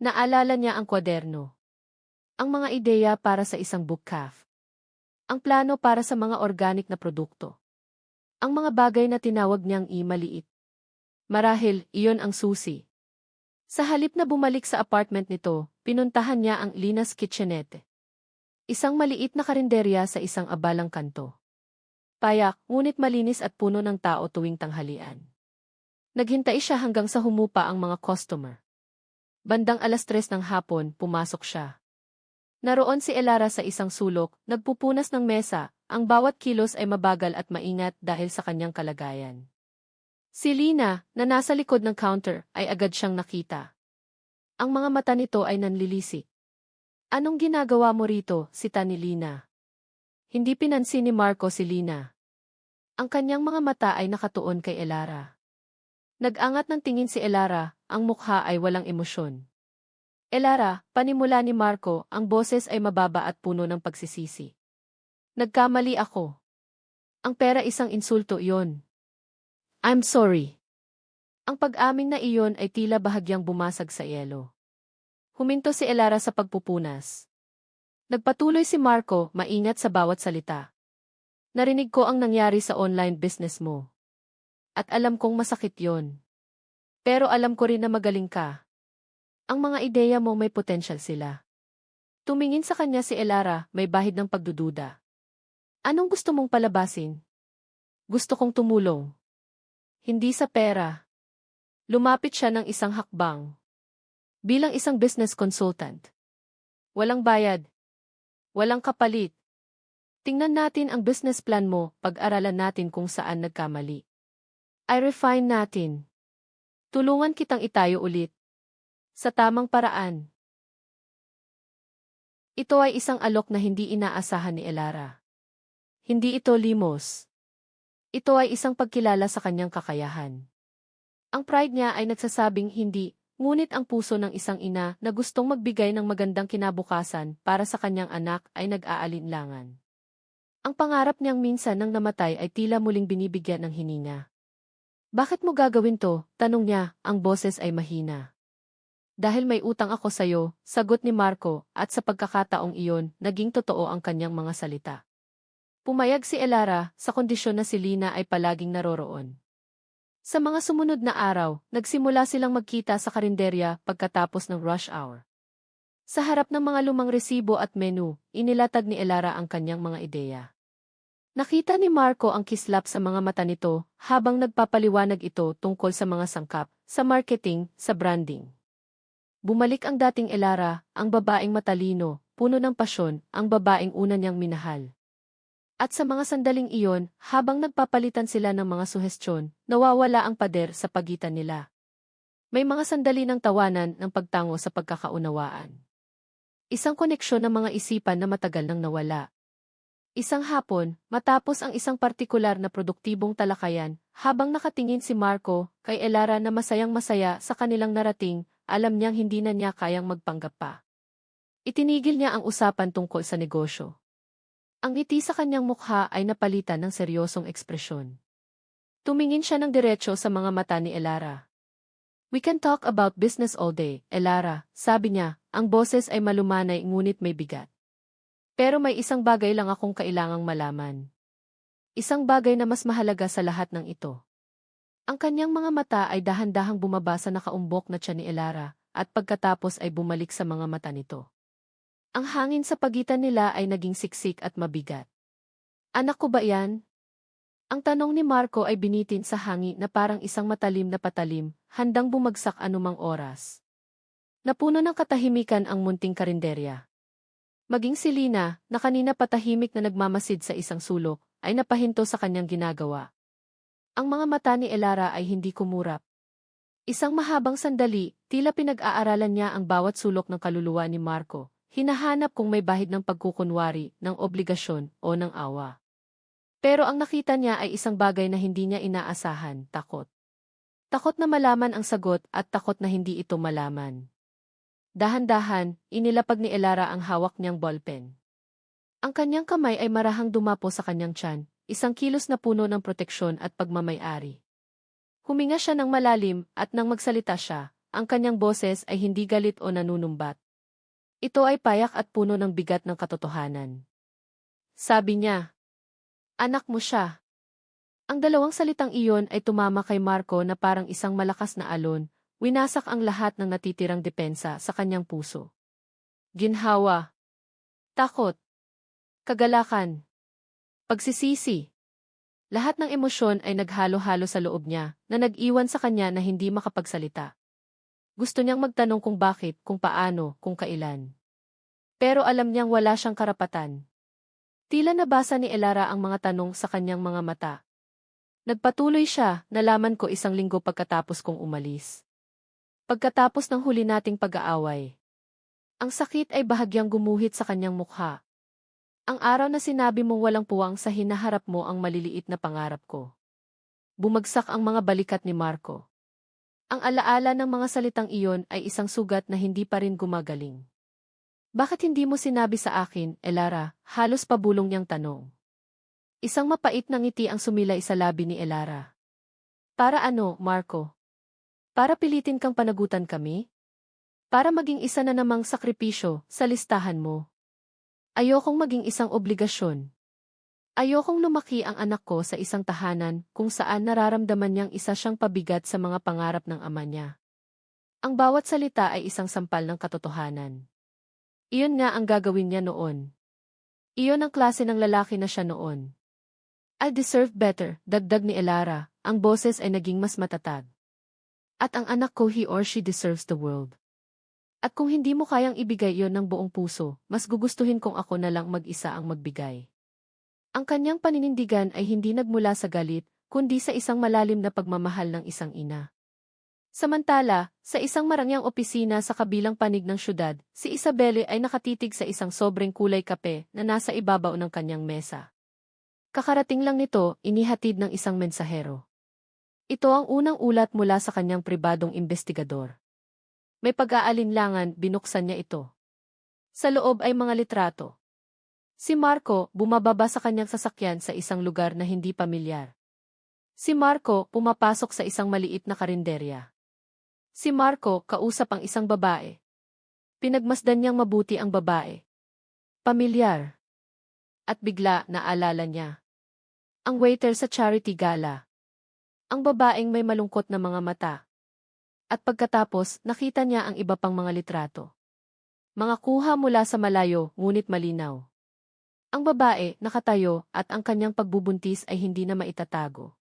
Speaker 1: Naalala niya ang kwaderno. Ang mga ideya para sa isang book cafe. Ang plano para sa mga organic na produkto. Ang mga bagay na tinawag niyang maliit. Marahil, iyon ang susi. Sa halip na bumalik sa apartment nito, pinuntahan niya ang Lina's Kitchenette. Isang maliit na karinderya sa isang abalang kanto. Payak, ngunit malinis at puno ng tao tuwing tanghalian. Naghintay siya hanggang sa humupa ang mga customer. Bandang 3:00 ng hapon, pumasok siya. Naroon si Elara sa isang sulok, nagpupunas ng mesa, ang bawat kilos ay mabagal at maingat dahil sa kanyang kalagayan. Si Lina, na nasa likod ng counter, ay agad siyang nakita. Ang mga mata nito ay nanlilisik. Anong ginagawa mo rito, sita ni Lina? Hindi pinansin ni Marco si Lina. Ang kanyang mga mata ay nakatuon kay Elara. Nag-angat ng tingin si Elara, ang mukha ay walang emosyon. Elara, panimula ni Marco, ang boses ay mababa at puno ng pagsisisi. Nagkamali ako. Ang pera isang insulto iyon. I'm sorry. Ang pag-amin na iyon ay tila bahagyang bumasag sa yelo. Huminto si Elara sa pagpupunas. Nagpatuloy si Marco, maingat sa bawat salita. Narinig ko ang nangyari sa online business mo. At alam kong masakit yon. Pero alam ko rin na magaling ka. Ang mga ideya mo may potensyal sila. Tumingin sa kanya si Elara, may bahid ng pagdududa. Anong gusto mong palabasin? Gusto kong tumulong. Hindi sa pera. Lumapit siya ng isang hakbang. Bilang isang business consultant. Walang bayad. Walang kapalit. Tingnan natin ang business plan mo, pag-aralan natin kung saan nagkamali. I-refine natin. Tulungan kitang itayo ulit. Sa tamang paraan. Ito ay isang alok na hindi inaasahan ni Elara. Hindi ito limos. Ito ay isang pagkilala sa kanyang kakayahan. Ang pride niya ay nagsasabing hindi, ngunit ang puso ng isang ina na gustong magbigay ng magandang kinabukasan para sa kanyang anak ay nag-aalinlangan. Ang pangarap niyang minsan nang namatay ay tila muling binibigyan ng hininga. Bakit mo gagawin to? Tanong niya, ang boses ay mahina. Dahil may utang ako sayo, sagot ni Marco, at sa pagkakataong iyon, naging totoo ang kanyang mga salita. Pumayag si Elara, sa kondisyon na si Lina ay palaging naroroon. Sa mga sumunod na araw, nagsimula silang magkita sa karinderya pagkatapos ng rush hour. Sa harap ng mga lumang resibo at menu, inilatag ni Elara ang kanyang mga ideya. Nakita ni Marco ang kislap sa mga mata nito habang nagpapaliwanag ito tungkol sa mga sangkap, sa marketing, sa branding. Bumalik ang dating Elara, ang babaeng matalino, puno ng pasyon, ang babaeng una niyang minahal. At sa mga sandaling iyon, habang nagpapalitan sila ng mga suhestyon, nawawala ang pader sa pagitan nila. May mga sandali ng tawanan ng pagtango sa pagkakaunawaan. Isang koneksyon ng mga isipan na matagal nang nawala. Isang hapon, matapos ang isang partikular na produktibong talakayan, habang nakatingin si Marco kay Elara na masayang-masaya sa kanilang narating, alam niyang hindi na niya kayang magpanggap pa. Itinigil niya ang usapan tungkol sa negosyo. Ang ngiti sa kanyang mukha ay napalitan ng seryosong ekspresyon. Tumingin siya ng diretso sa mga mata ni Elara. We can talk about business all day, Elara, sabi niya, ang boses ay malumanay ngunit may bigat. Pero may isang bagay lang akong kailangang malaman. Isang bagay na mas mahalaga sa lahat ng ito. Ang kanyang mga mata ay dahan-dahang bumaba sa nakaumbok na tiyan ni Elara, at pagkatapos ay bumalik sa mga mata nito. Ang hangin sa pagitan nila ay naging siksik at mabigat. Anak ko ba yan? Ang tanong ni Marco ay binitin sa hangin na parang isang matalim na patalim, handang bumagsak anumang oras. Napuno ng katahimikan ang munting karinderya. Maging si Lina, na kanina patahimik na nagmamasid sa isang sulok, ay napahinto sa kanyang ginagawa. Ang mga mata ni Elara ay hindi kumurap. Isang mahabang sandali, tila pinag-aaralan niya ang bawat sulok ng kaluluwa ni Marco, hinahanap kung may bahid ng pagkukunwari, ng obligasyon, o ng awa. Pero ang nakita niya ay isang bagay na hindi niya inaasahan, takot. Takot na malaman ang sagot at takot na hindi ito malaman. Dahan-dahan, inilapag ni Elara ang hawak niyang ballpen. Ang kanyang kamay ay marahang dumapo sa kanyang tiyan, isang kilos na puno ng proteksyon at pagmamay-ari. Huminga siya ng malalim at nang magsalita siya, ang kanyang boses ay hindi galit o nanunumbat. Ito ay payak at puno ng bigat ng katotohanan. Sabi niya, "Anak mo siya." Ang dalawang salitang iyon ay tumama kay Marco na parang isang malakas na alon, winasak ang lahat ng natitirang depensa sa kanyang puso. Ginhawa, takot, kagalakan, pagsisisi. Lahat ng emosyon ay naghalo-halo sa loob niya, na nag-iwan sa kanya na hindi makapagsalita. Gusto niyang magtanong kung bakit, kung paano, kung kailan. Pero alam niyang wala siyang karapatan. Tila nabasa ni Elara ang mga tanong sa kanyang mga mata. Nagpatuloy siya, nalaman ko 1 linggo pagkatapos kong umalis. Pagkatapos ng huli nating pag-aaway. Ang sakit ay bahagyang gumuhit sa kanyang mukha. Ang araw na sinabi mong walang puwang sa hinaharap mo ang maliliit na pangarap ko. Bumagsak ang mga balikat ni Marco. Ang alaala ng mga salitang iyon ay isang sugat na hindi pa rin gumagaling. Bakit hindi mo sinabi sa akin, Elara? Halos pabulong niyang tanong. Isang mapait na ngiti ang sumilay sa labi ni Elara. Para ano, Marco? Para pilitin kang panagutan kami? Para maging isa na namang sakripisyo sa listahan mo? Ayokong maging isang obligasyon. Ayokong lumaki ang anak ko sa isang tahanan kung saan nararamdaman niyang isa siyang pabigat sa mga pangarap ng ama niya. Ang bawat salita ay isang sampal ng katotohanan. Iyon nga ang gagawin niya noon. Iyon ang klase ng lalaki na siya noon. I deserve better, dagdag ni Elara, ang boses ay naging mas matatag. At ang anak ko, he or she deserves the world. At kung hindi mo kayang ibigay yon ng buong puso, mas gugustuhin kong ako na lang mag-isa ang magbigay. Ang kanyang paninindigan ay hindi nagmula sa galit, kundi sa isang malalim na pagmamahal ng isang ina. Samantala, sa isang marangyang opisina sa kabilang panig ng syudad, si Isabelle ay nakatitig sa isang sobrang kulay kape na nasa ibabaw ng kanyang mesa. Kakarating lang nito, inihatid ng isang mensahero. Ito ang unang ulat mula sa kanyang pribadong investigador. May pag-aalinlangan, binuksan niya ito. Sa loob ay mga litrato. Si Marco, bumababa sa kanyang sasakyan sa isang lugar na hindi pamilyar. Si Marco, pumapasok sa isang maliit na karinderya. Si Marco, kausap ang isang babae. Pinagmasdan niyang mabuti ang babae. Pamilyar. At bigla, naalala niya. Ang waiter sa charity gala. Ang babaeng may malungkot na mga mata. At pagkatapos, nakita niya ang iba pang mga litrato. Mga kuha mula sa malayo, ngunit malinaw. Ang babae, nakatayo, at ang kanyang pagbubuntis ay hindi na maitatago.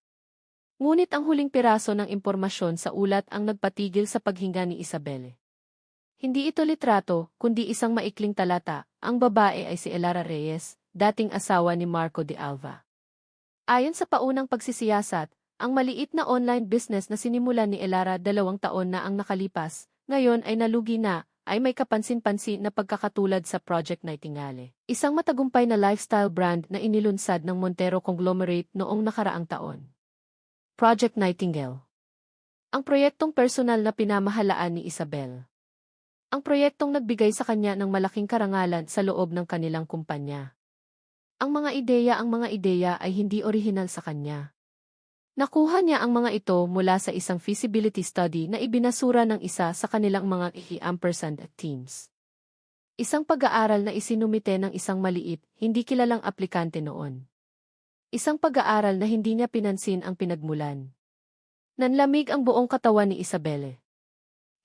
Speaker 1: Ngunit ang huling piraso ng impormasyon sa ulat ang nagpatigil sa paghinga ni Isabelle. Hindi ito litrato, kundi isang maikling talata. Ang babae ay si Elara Reyes, dating asawa ni Marco de Alva. Ayon sa paunang pagsisiyasat, ang maliit na online business na sinimulan ni Elara 2 taon na ang nakalipas, ngayon ay nalugi na, ay may kapansin-pansin na pagkakatulad sa Project Nightingale. Isang matagumpay na lifestyle brand na inilunsad ng Montero Conglomerate noong nakaraang taon. Project Nightingale. Ang proyektong personal na pinamahalaan ni Isabel. Ang proyektong nagbigay sa kanya ng malaking karangalan sa loob ng kanilang kumpanya. Ang mga ideya ay hindi orihinal sa kanya. Nakuha niya ang mga ito mula sa isang feasibility study na ibinasura ng isa sa kanilang mga ampersand teams. Isang pag-aaral na isinumite ng isang maliit, hindi kilalang aplikante noon. Isang pag-aaral na hindi niya pinansin ang pinagmulan. Nanlamig ang buong katawan ni Isabelle.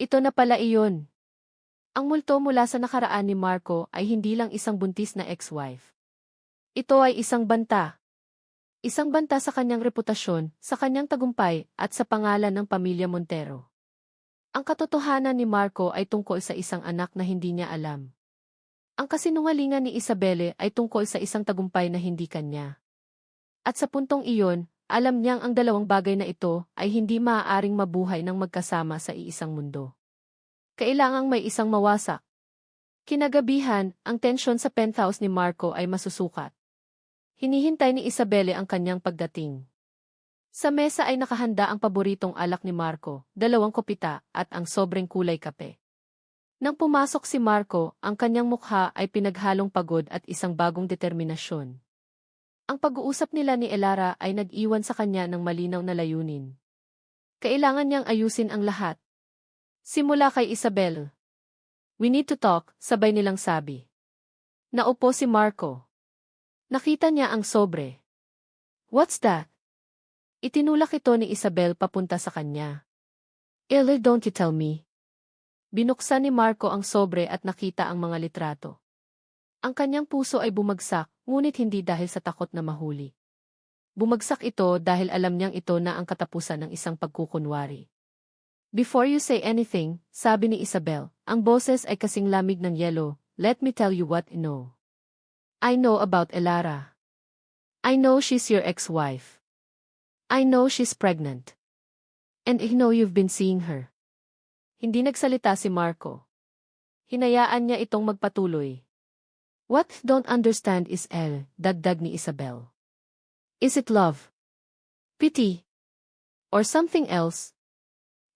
Speaker 1: Ito na pala iyon. Ang multo mula sa nakaraan ni Marco ay hindi lang isang buntis na ex-wife. Ito ay isang banta. Isang banta sa kanyang reputasyon, sa kanyang tagumpay, at sa pangalan ng pamilya Montero. Ang katotohanan ni Marco ay tungkol sa isang anak na hindi niya alam. Ang kasinungalingan ni Isabelle ay tungkol sa isang tagumpay na hindi kanya. At sa puntong iyon, alam niyang ang dalawang bagay na ito ay hindi maaaring mabuhay ng magkasama sa iisang mundo. Kailangang may isang mawasak. Kinagabihan, ang tensyon sa penthouse ni Marco ay masusukat. Hinihintay ni Isabelle ang kanyang pagdating. Sa mesa ay nakahanda ang paboritong alak ni Marco, 2 kopita, at ang sobreng kulay kape. Nang pumasok si Marco, ang kanyang mukha ay pinaghalong pagod at isang bagong determinasyon. Ang pag-uusap nila ni Elara ay nag-iwan sa kanya ng malinaw na layunin. Kailangan niyang ayusin ang lahat. Simula kay Isabelle. "We need to talk," sabay nilang sabi. Naupo si Marco. Nakita niya ang sobre. "What's that?" Itinulak ito ni Isabelle papunta sa kanya. "Ella, don't you tell me." Binuksan ni Marco ang sobre at nakita ang mga litrato. Ang kanyang puso ay bumagsak, ngunit hindi dahil sa takot na mahuli. Bumagsak ito dahil alam niyang ito na ang katapusan ng isang pagkukunwari. "Before you say anything," sabi ni Isabelle, ang boses ay kasing lamig ng yelo, "let me tell you what I know. I know about Elara. I know she's your ex-wife. I know she's pregnant. And I know you've been seeing her." Hindi nagsalita si Marco. Hinayaan niya itong magpatuloy. "What I don't understand is dagdag ni Isabelle. Is it love? Pity? Or something else?"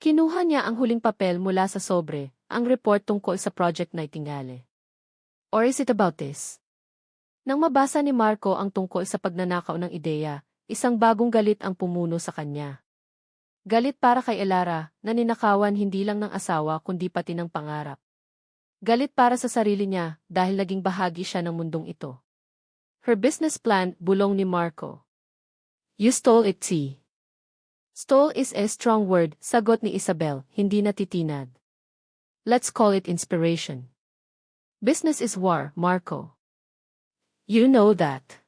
Speaker 1: Kinuha niya ang huling papel mula sa sobre, ang report tungkol sa Project Nightingale. "Or is it about this?" Nang mabasa ni Marco ang tungkol sa pagnanakaw ng ideya, isang bagong galit ang pumuno sa kanya. Galit para kay Elara, na ninakawan hindi lang ng asawa kundi pati ng pangarap. Galit para sa sarili niya dahil naging bahagi siya ng mundong ito. "Her business plan," bulong ni Marco. "You stole it, T." "Stole is a strong word," sagot ni Isabelle, hindi natitinag. "Let's call it inspiration. Business is war, Marco. You know that.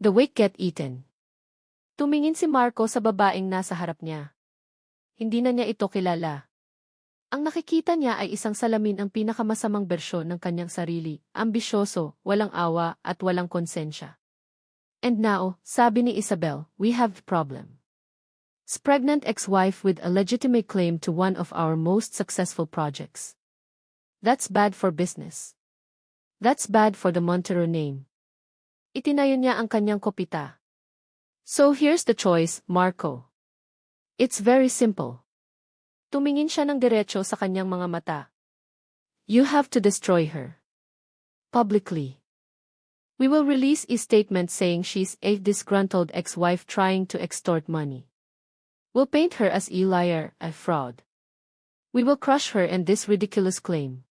Speaker 1: The weak get eaten." Tumingin si Marco sa babaeng nasa harap niya. Hindi na niya ito kilala. Ang nakikita niya ay isang salamin ang pinakamasamang bersyon ng kanyang sarili, ambisyoso, walang awa, at walang konsensya. "And now," sabi ni Isabelle, "we have a problem. Pregnant ex-wife with a legitimate claim to one of our most successful projects. That's bad for business. That's bad for the Montero name." Itinayo niya ang kanyang kopita. "So here's the choice, Marco. It's very simple." Tumingin siya ng diretso sa kanyang mga mata. "You have to destroy her. Publicly. We will release a statement saying she's a disgruntled ex-wife trying to extort money. We'll paint her as a liar, a fraud. We will crush her and this ridiculous claim.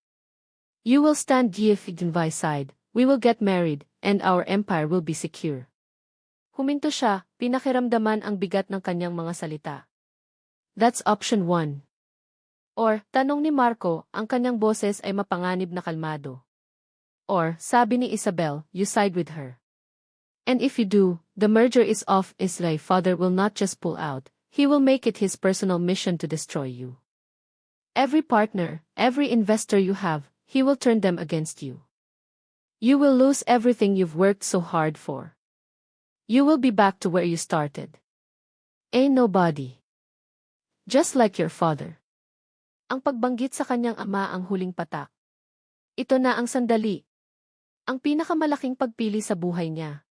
Speaker 1: You will stand by side, we will get married, and our empire will be secure." Huminto siya, pinakiramdaman ang bigat ng kanyang mga salita. "That's option 1. Or, tanong ni Marco, ang kanyang boses ay mapanganib na kalmado. "Or, sabi ni Isabelle, you side with her. And if you do, the merger is off. Islay father will not just pull out, he will make it his personal mission to destroy you. Every partner, every investor you have, he will turn them against you. You will lose everything you've worked so hard for. You will be back to where you started. A nobody. Just like your father." Ang pagbanggit sa kanyang ama ang huling patak. Ito na ang sandali. Ang pinakamalaking pagpili sa buhay niya.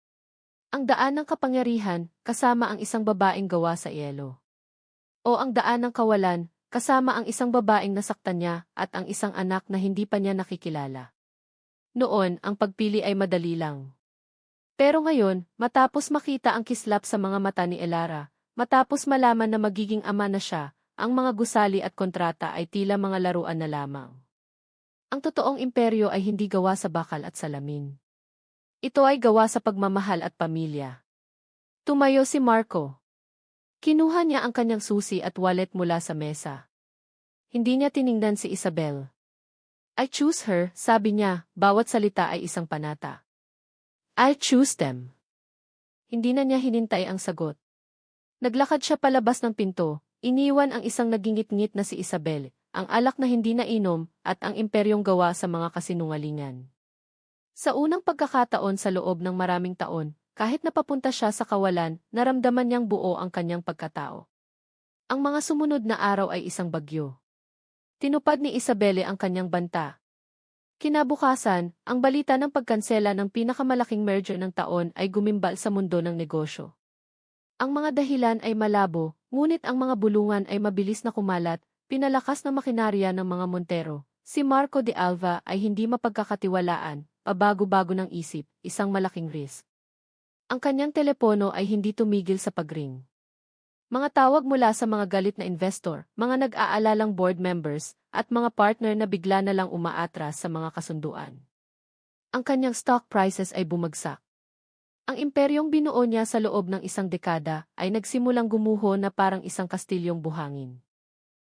Speaker 1: Ang daan ng kapangyarihan, kasama ang isang babaeng gawa sa yelo. O ang daan ng kawalan, kasama ang isang babaeng nasaktan niya at ang isang anak na hindi pa niya nakikilala. Noon, ang pagpili ay madali lang. Pero ngayon, matapos makita ang kislap sa mga mata ni Elara, matapos malaman na magiging ama na siya, ang mga gusali at kontrata ay tila mga laruan na lamang. Ang totoong imperyo ay hindi gawa sa bakal at salamin. Ito ay gawa sa pagmamahal at pamilya. Tumayo si Marco. Kinuha niya ang kanyang susi at wallet mula sa mesa. Hindi niya tiningnan si Isabelle. "I choose her," sabi niya, bawat salita ay isang panata. "I choose them." Hindi na niya hinintay ang sagot. Naglakad siya palabas ng pinto. Iniwan ang isang nagingit-ngit na si Isabelle, ang alak na hindi nainom, at ang imperyong gawa sa mga kasinungalingan. Sa unang pagkakataon sa loob ng maraming taon, kahit napapunta siya sa kawalan, naramdaman niyang buo ang kanyang pagkatao. Ang mga sumunod na araw ay isang bagyo. Tinupad ni Isabelle ang kanyang banta. Kinabukasan, ang balita ng pagkansela ng pinakamalaking merger ng taon ay gumimbal sa mundo ng negosyo. Ang mga dahilan ay malabo, ngunit ang mga bulungan ay mabilis na kumalat, pinalakas na makinarya ng mga Montero. Si Marco de Alva ay hindi mapagkakatiwalaan, pabago-bago ng isip, isang malaking risk. Ang kanyang telepono ay hindi tumigil sa pagring. Mga tawag mula sa mga galit na investor, mga nag-aalalang board members, at mga partner na bigla na lang umaatras sa mga kasunduan. Ang kanyang stock prices ay bumagsak. Ang imperyong binuo niya sa loob ng isang dekada ay nagsimulang gumuho na parang isang kastilyong buhangin.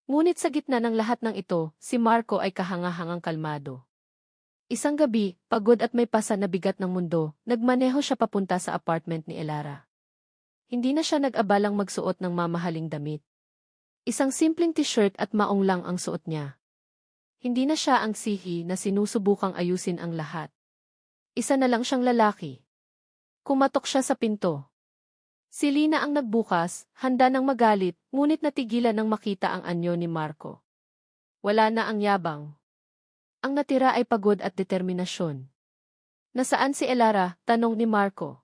Speaker 1: Ngunit sa gitna ng lahat ng ito, si Marco ay kahangahangang kalmado. Isang gabi, pagod at may pasa na bigat ng mundo, nagmaneho siya papunta sa apartment ni Elara. Hindi na siya nag-abalang magsuot ng mamahaling damit. Isang simpleng t-shirt at maong lang ang suot niya. Hindi na siya ang sihi na sinusubukang ayusin ang lahat. Isa na lang siyang lalaki. Kumatok siya sa pinto. Si Lina ang nagbukas, handa nang magalit, ngunit natigilan nang makita ang anyo ni Marco. Wala na ang yabang. Ang natira ay pagod at determinasyon. Nasaan si Elara? Tanong ni Marco.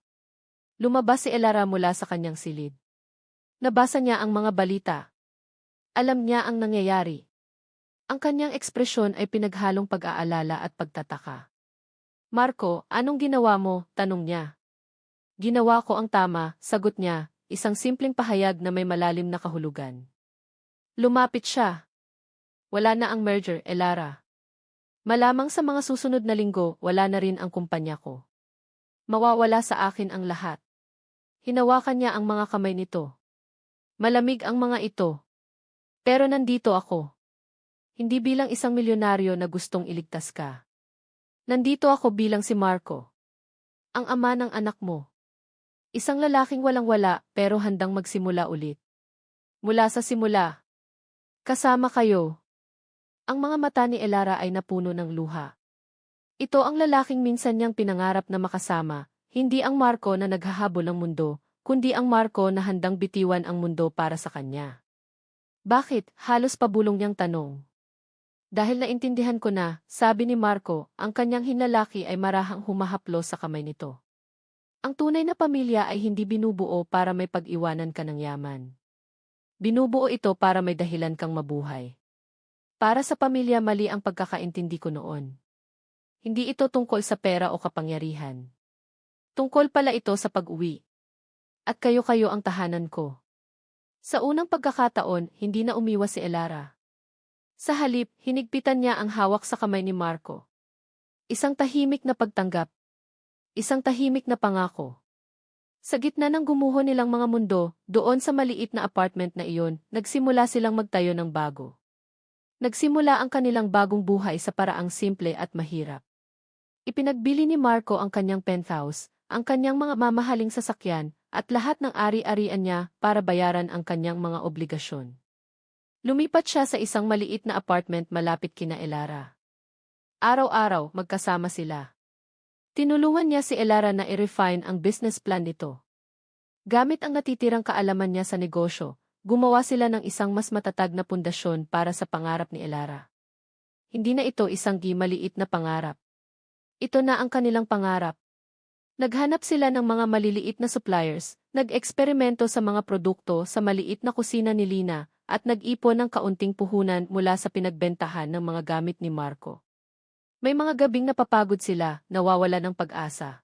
Speaker 1: Lumabas si Elara mula sa kanyang silid. Nabasa niya ang mga balita. Alam niya ang nangyayari. Ang kanyang ekspresyon ay pinaghalong pag-aalala at pagtataka. Marco, anong ginawa mo? Tanong niya. Ginawa ko ang tama, sagot niya, isang simpleng pahayag na may malalim na kahulugan. Lumapit siya. Wala na ang merger, Elara. Malamang sa mga susunod na linggo, wala na rin ang kumpanya ko. Mawawala sa akin ang lahat. Hinawakan niya ang mga kamay nito. Malamig ang mga ito. Pero nandito ako. Hindi bilang isang milyonaryo na gustong iligtas ka. Nandito ako bilang si Marco. Ang ama ng anak mo. Isang lalaking walang-wala pero handang magsimula ulit. Mula sa simula. Kasama kayo. Ang mga mata ni Elara ay napuno ng luha. Ito ang lalaking minsan niyang pinangarap na makasama, hindi ang Marco na naghahabol ng mundo, kundi ang Marco na handang bitiwan ang mundo para sa kanya. Bakit? Halos pabulong niyang tanong. Dahil naintindihan ko na, sabi ni Marco, ang kanyang hinlalaki ay marahang humahaplos sa kamay nito. Ang tunay na pamilya ay hindi binubuo para may pag-iwanan ka ng yaman. Binubuo ito para may dahilan kang mabuhay. Para sa pamilya mali ang pagkakaintindi ko noon. Hindi ito tungkol sa pera o kapangyarihan. Tungkol pala ito sa pag-uwi. At kayo-kayo ang tahanan ko. Sa unang pagkakataon, hindi na umiwas si Elara. Sa halip, hinigpitan niya ang hawak sa kamay ni Marco. Isang tahimik na pagtanggap. Isang tahimik na pangako. Sa gitna ng gumuho nilang mga mundo, doon sa maliit na apartment na iyon, nagsimula silang magtayo ng bago. Nagsimula ang kanilang bagong buhay sa paraang simple at mahirap. Ipinagbili ni Marco ang kanyang penthouse, ang kanyang mga mamahaling sasakyan, at lahat ng ari-arian niya para bayaran ang kanyang mga obligasyon. Lumipat siya sa isang maliit na apartment malapit kina Elara. Araw-araw, magkasama sila. Tinulungan niya si Elara na i-refine ang business plan nito. Gamit ang natitirang kaalaman niya sa negosyo, gumawa sila ng isang mas matatag na pundasyon para sa pangarap ni Elara. Hindi na ito isang maliit na pangarap. Ito na ang kanilang pangarap. Naghanap sila ng mga maliliit na suppliers, nag-eksperimento sa mga produkto sa maliit na kusina ni Lina, at nag-ipon ng kaunting puhunan mula sa pinagbentahan ng mga gamit ni Marco. May mga gabing napapagod sila, nawawala ng pag-asa.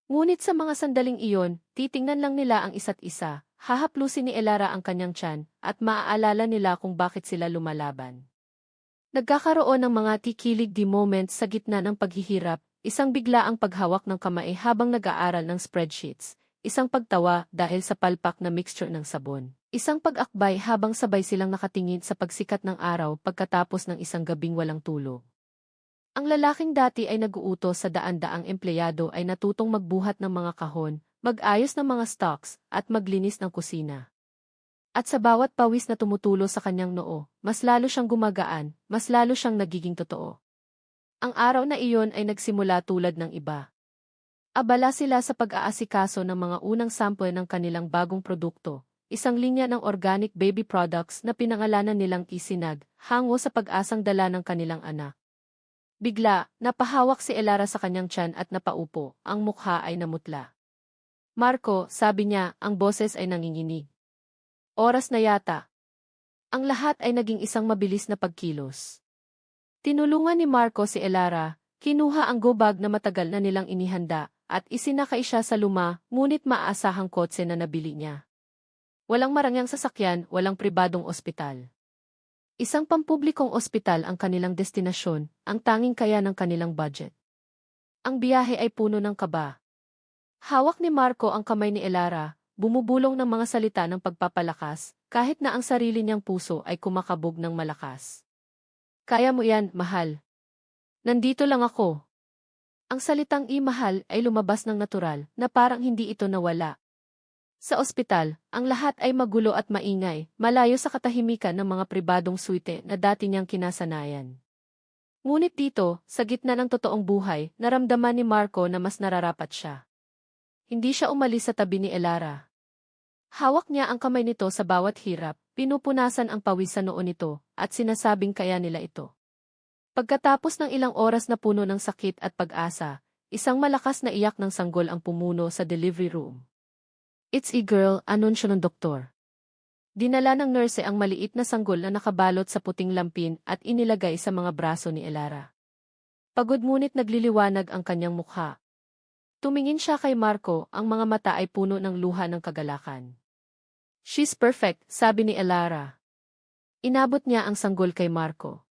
Speaker 1: Ngunit sa mga sandaling iyon, titingnan lang nila ang isa't isa, hahaplusin ni Elara ang kanyang tiyan, at maaalala nila kung bakit sila lumalaban. Nagkakaroon ng mga kikilig di moments sa gitna ng paghihirap, isang biglaang paghawak ng kamay habang nag-aaral ng spreadsheets, isang pagtawa dahil sa palpak na mixture ng sabon, isang pag-akbay habang sabay silang nakatingin sa pagsikat ng araw pagkatapos ng isang gabing walang tulog. Ang lalaking dati ay nag-uutos sa daan-daang empleyado ay natutong magbuhat ng mga kahon, mag-ayos ng mga stocks, at maglinis ng kusina. At sa bawat pawis na tumutulo sa kanyang noo, mas lalo siyang gumagaan, mas lalo siyang nagiging totoo. Ang araw na iyon ay nagsimula tulad ng iba. Abala sila sa pag-aasikaso ng mga unang sample ng kanilang bagong produkto, isang linya ng organic baby products na pinangalanan nilang Isinag, hango sa pag-asang dala ng kanilang anak. Bigla, napahawak si Elara sa kanyang tiyan at napaupo, ang mukha ay namutla. Marco, sabi niya, ang boses ay nanginginig. Oras na yata. Ang lahat ay naging isang mabilis na pagkilos. Tinulungan ni Marco si Elara, kinuha ang go bag na matagal na nilang inihanda, at isinakay siya sa ngunit maaasahang kotse na nabili niya. Walang marangyang sasakyan, walang pribadong ospital. Isang pampublikong ospital ang kanilang destinasyon, ang tanging kaya ng kanilang budget. Ang biyahe ay puno ng kaba. Hawak ni Marco ang kamay ni Elara, bumubulong ng mga salita ng pagpapalakas, kahit na ang sarili niyang puso ay kumakabog ng malakas. Kaya mo yan, mahal. Nandito lang ako. Ang salitang mahal ay lumabas ng natural, na parang hindi ito nawala. Sa ospital, ang lahat ay magulo at maingay, malayo sa katahimikan ng mga pribadong suite na dati niyang kinasanayan. Ngunit dito, sa gitna ng totoong buhay, naramdaman ni Marco na mas nararapat siya. Hindi siya umalis sa tabi ni Elara. Hawak niya ang kamay nito sa bawat hirap, pinupunasan ang pawis sa noo nito, at sinasabing kaya nila ito. Pagkatapos ng ilang oras na puno ng sakit at pag-asa, isang malakas na iyak ng sanggol ang pumuno sa delivery room. It's a girl, anunsyo ng doktor. Dinala ng nurse ang maliit na sanggol na nakabalot sa puting lampin at inilagay sa mga braso ni Elara. Pagod ngunit nagliliwanag ang kanyang mukha. Tumingin siya kay Marco, ang mga mata ay puno ng luha ng kagalakan. She's perfect, sabi ni Elara. Inabot niya ang sanggol kay Marco.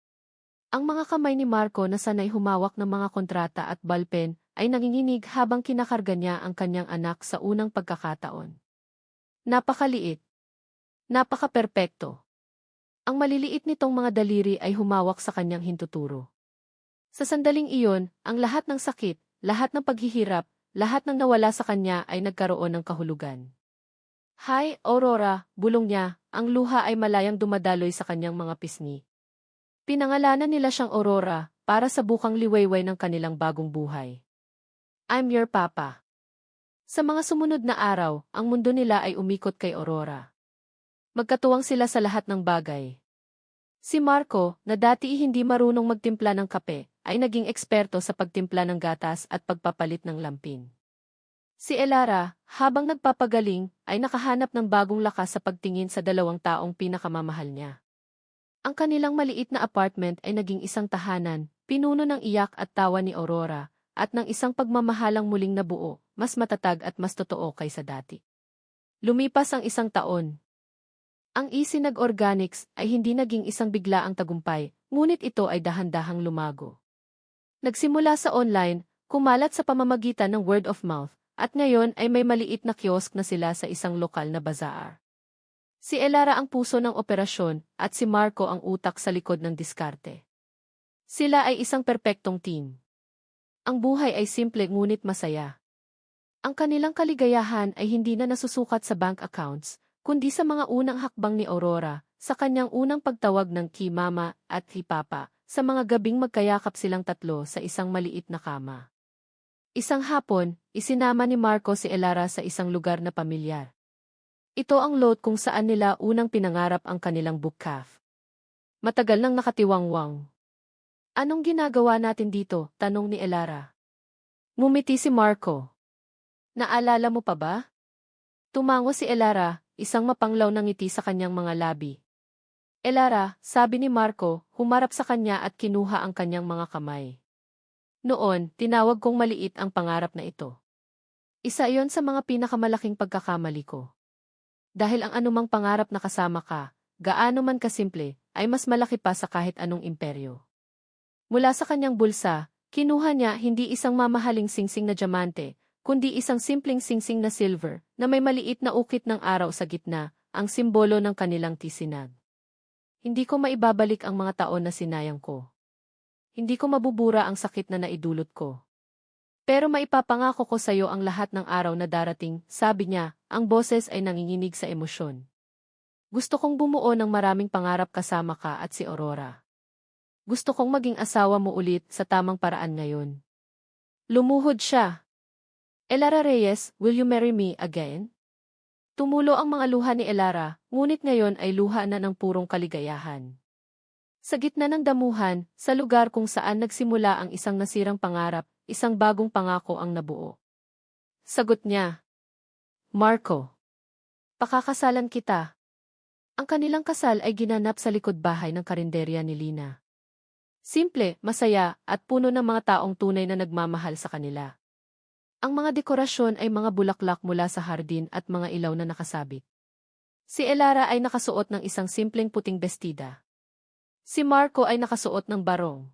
Speaker 1: Ang mga kamay ni Marco na sanay humawak ng mga kontrata at ballpen ay nanginginig habang kinakarga niya ang kanyang anak sa unang pagkakataon. Napakaliit. Napaka-perpekto. Ang maliliit nitong mga daliri ay humawak sa kanyang hintuturo. Sa sandaling iyon, ang lahat ng sakit, lahat ng paghihirap, lahat ng nawala sa kanya ay nagkaroon ng kahulugan. Hi, Aurora, bulong niya, ang luha ay malayang dumadaloy sa kanyang mga pisngi. Pinangalanan nila siyang Aurora, para sa bukang liwayway ng kanilang bagong buhay. I'm your papa. Sa mga sumunod na araw, ang mundo nila ay umikot kay Aurora. Magkatuwang sila sa lahat ng bagay. Si Marco, na dati hindi marunong magtimpla ng kape, ay naging eksperto sa pagtimpla ng gatas at pagpapalit ng lampin. Si Elara, habang nagpapagaling, ay nakahanap ng bagong lakas sa pagtingin sa dalawang taong pinakamamahal niya. Ang kanilang maliit na apartment ay naging isang tahanan, pinuno ng iyak at tawa ni Aurora, at ng isang pagmamahalang muling nabuo, mas matatag at mas totoo kaysa dati. Lumipas ang isang taon. Ang Isinag Organics ay hindi naging isang biglaang tagumpay, ngunit ito ay dahan-dahang lumago. Nagsimula sa online, kumalat sa pamamagitan ng word of mouth, at ngayon ay may maliit na kiosk na sila sa isang lokal na bazaar. Si Elara ang puso ng operasyon, at si Marco ang utak sa likod ng diskarte. Sila ay isang perpektong team. Ang buhay ay simple ngunit masaya. Ang kanilang kaligayahan ay hindi na nasusukat sa bank accounts, kundi sa mga unang hakbang ni Aurora, sa kanyang unang pagtawag ng Ki Mama at Hi Papa, sa mga gabing magkayakap silang tatlo sa isang maliit na kama. Isang hapon, isinama ni Marco si Elara sa isang lugar na pamilyar. Ito ang lot kung saan nila unang pinangarap ang kanilang book cafe. Matagal nang nakatiwangwang. Anong ginagawa natin dito? Tanong ni Elara. Ngumiti si Marco. Naalala mo pa ba? Tumango si Elara, isang mapanglaw na ngiti sa kanyang mga labi. Elara, sabi ni Marco, humarap sa kanya at kinuha ang kanyang mga kamay. Noon, tinawag kong maliit ang pangarap na ito. Isa iyon sa mga pinakamalaking pagkakamali ko. Dahil ang anumang pangarap na kasama ka, gaano man kasimple, ay mas malaki pa sa kahit anong imperyo. Mula sa kanyang bulsa, kinuha niya hindi isang mamahaling singsing na diamante, kundi isang simpleng singsing na silver, na may maliit na ukit ng araw sa gitna, ang simbolo ng kanilang tisinag. Hindi ko maibabalik ang mga taon na sinayang ko. Hindi ko mabubura ang sakit na naidulot ko. Pero maipapangako ko sa iyo ang lahat ng araw na darating, sabi niya, ang boses ay nanginginig sa emosyon. Gusto kong bumuo ng maraming pangarap kasama ka at si Aurora. Gusto kong maging asawa mo ulit sa tamang paraan ngayon. Lumuhod siya. Elara Reyes, will you marry me again? Tumulo ang mga luha ni Elara, ngunit ngayon ay luha na ng purong kaligayahan. Sa gitna ng damuhan, sa lugar kung saan nagsimula ang isang nasirang pangarap, isang bagong pangako ang nabuo. Sagot niya, Marco, pakakasalan kita. Ang kanilang kasal ay ginanap sa likod bahay ng karinderya ni Lina. Simple, masaya, at puno ng mga taong tunay na nagmamahal sa kanila. Ang mga dekorasyon ay mga bulaklak mula sa hardin at mga ilaw na nakasabit. Si Elara ay nakasuot ng isang simpleng puting bestida. Si Marco ay nakasuot ng barong.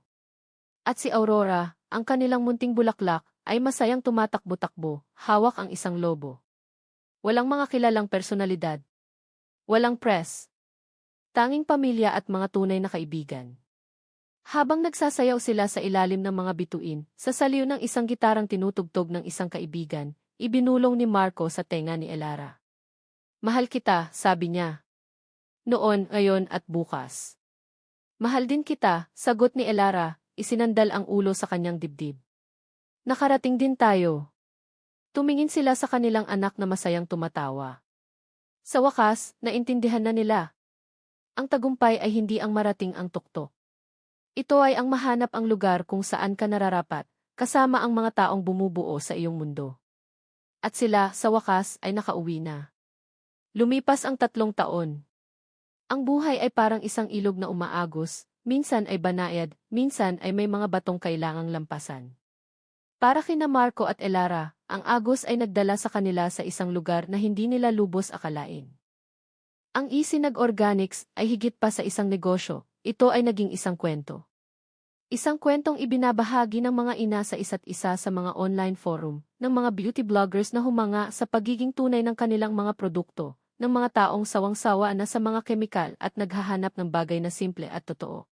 Speaker 1: At si Aurora, ang kanilang munting bulaklak, ay masayang tumatakbo-takbo, hawak ang isang lobo. Walang mga kilalang personalidad. Walang press. Tanging pamilya at mga tunay na kaibigan. Habang nagsasayaw sila sa ilalim ng mga bituin, sa saliw ng isang gitarang tinutugtog ng isang kaibigan, ibinulong ni Marco sa tenga ni Elara. Mahal kita, sabi niya. Noon, ngayon at bukas. Mahal din kita, sagot ni Elara, isinandal ang ulo sa kanyang dibdib. Nakarating din tayo. Tumingin sila sa kanilang anak na masayang tumatawa. Sa wakas, naintindihan na nila. Ang tagumpay ay hindi ang marating ang tuktok. Ito ay ang mahanap ang lugar kung saan ka nararapat, kasama ang mga taong bumubuo sa iyong mundo. At sila, sa wakas, ay nakauwi na. Lumipas ang 3 taon. Ang buhay ay parang isang ilog na umaagos, minsan ay banayad, minsan ay may mga batong kailangang lampasan. Para kina Marco at Elara, ang agos ay nagdala sa kanila sa isang lugar na hindi nila lubos akalain. Ang Isinag Organics ay higit pa sa isang negosyo. Ito ay naging isang kwento. Isang kwentong ibinabahagi ng mga ina sa isa't isa sa mga online forum, ng mga beauty bloggers na humanga sa pagiging tunay ng kanilang mga produkto, ng mga taong sawang-sawa na sa mga kemikal at naghahanap ng bagay na simple at totoo.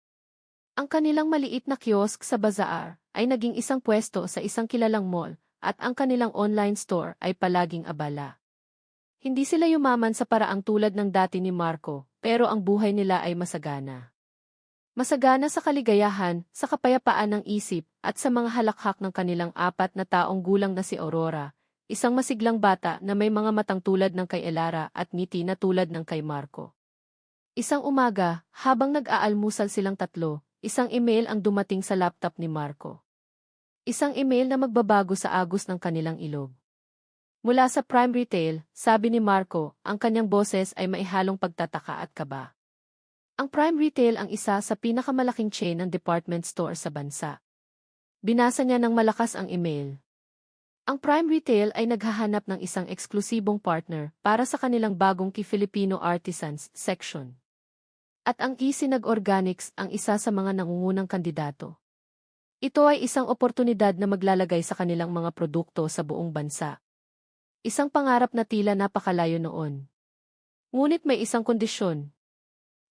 Speaker 1: Ang kanilang maliit na kiosk sa bazaar ay naging isang pwesto sa isang kilalang mall, at ang kanilang online store ay palaging abala. Hindi sila yumaman sa paraang tulad ng dati ni Marco, pero ang buhay nila ay masagana. Masagana sa kaligayahan, sa kapayapaan ng isip, at sa mga halakhak ng kanilang 4 na taong gulang na si Aurora, isang masiglang bata na may mga matang tulad ng kay Elara at ngiti na tulad ng kay Marco. Isang umaga, habang nag-aalmusal silang 3, isang email ang dumating sa laptop ni Marco. Isang email na magbabago sa agos ng kanilang ilog. Mula sa Prime Retail, sabi ni Marco, ang kanyang boses ay maihalong pagtataka at kaba. Ang Prime Retail ang isa sa pinakamalaking chain ng department store sa bansa. Binasa niya ng malakas ang email. Ang Prime Retail ay naghahanap ng isang eksklusibong partner para sa kanilang bagong Filipino Artisans section. At ang Isinag Organics ang isa sa mga nangungunang kandidato. Ito ay isang oportunidad na maglalagay sa kanilang mga produkto sa buong bansa. Isang pangarap na tila napakalayo noon. Ngunit may isang kondisyon.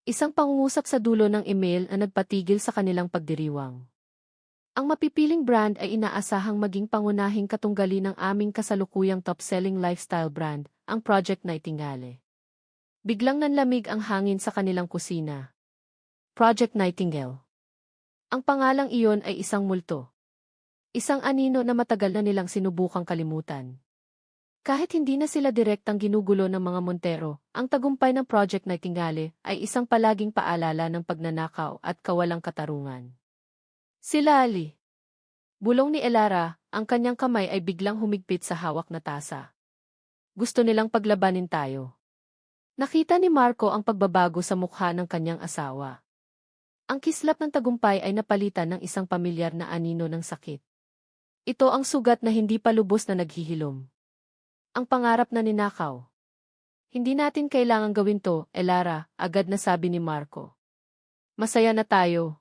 Speaker 1: Isang pangungusap sa dulo ng email na nagpatigil sa kanilang pagdiriwang. Ang mapipiling brand ay inaasahang maging pangunahing katunggali ng aming kasalukuyang top-selling lifestyle brand, ang Project Nightingale. Biglang nanlamig ang hangin sa kanilang kusina. Project Nightingale. Ang pangalang iyon ay isang multo. Isang anino na matagal na nilang sinubukang kalimutan. Kahit hindi na sila direktang ginugulo ng mga Montero, ang tagumpay ng Project Nightingale ay isang palaging paalala ng pagnanakaw at kawalang katarungan. Si Lali. Bulong ni Elara, ang kanyang kamay ay biglang humigpit sa hawak na tasa. Gusto nilang paglabanin tayo. Nakita ni Marco ang pagbabago sa mukha ng kanyang asawa. Ang kislap ng tagumpay ay napalitan ng isang pamilyar na anino ng sakit. Ito ang sugat na hindi pa lubos na naghihilom. Ang pangarap na ninakaw. Hindi natin kailangang gawin to, Elara, agad na sabi ni Marco. Masaya na tayo.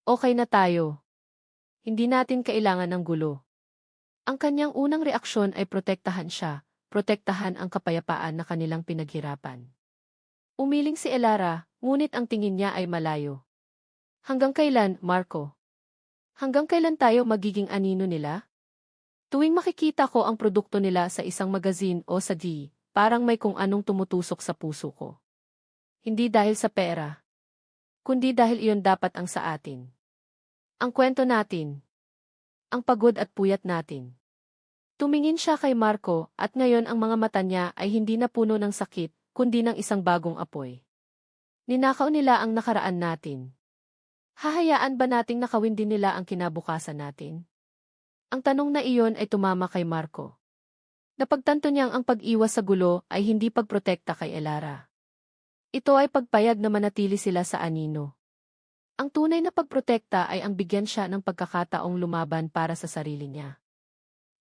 Speaker 1: Okay na tayo. Hindi natin kailangan ng gulo. Ang kanyang unang reaksyon ay protektahan siya, protektahan ang kapayapaan na kanilang pinaghirapan. Umiling si Elara, ngunit ang tingin niya ay malayo. Hanggang kailan, Marco? Hanggang kailan tayo magiging anino nila? Tuwing makikita ko ang produkto nila sa isang magazine o sa parang may kung anong tumutusok sa puso ko. Hindi dahil sa pera. kundi dahil iyon dapat ang sa atin. Ang kwento natin. Ang pagod at puyat natin. Tumingin siya kay Marco at ngayon ang mga mata niya ay hindi na puno ng sakit, kundi ng isang bagong apoy. Ninakaw nila ang nakaraan natin. Hahayaan ba nating nakawin din nila ang kinabukasan natin? Ang tanong na iyon ay tumama kay Marco. Napagtanto niyang ang pag-iwas sa gulo ay hindi pagprotekta kay Elara. Ito ay pagpayag na manatili sila sa anino. Ang tunay na pagprotekta ay ang bigyan siya ng pagkakataong lumaban para sa sarili niya.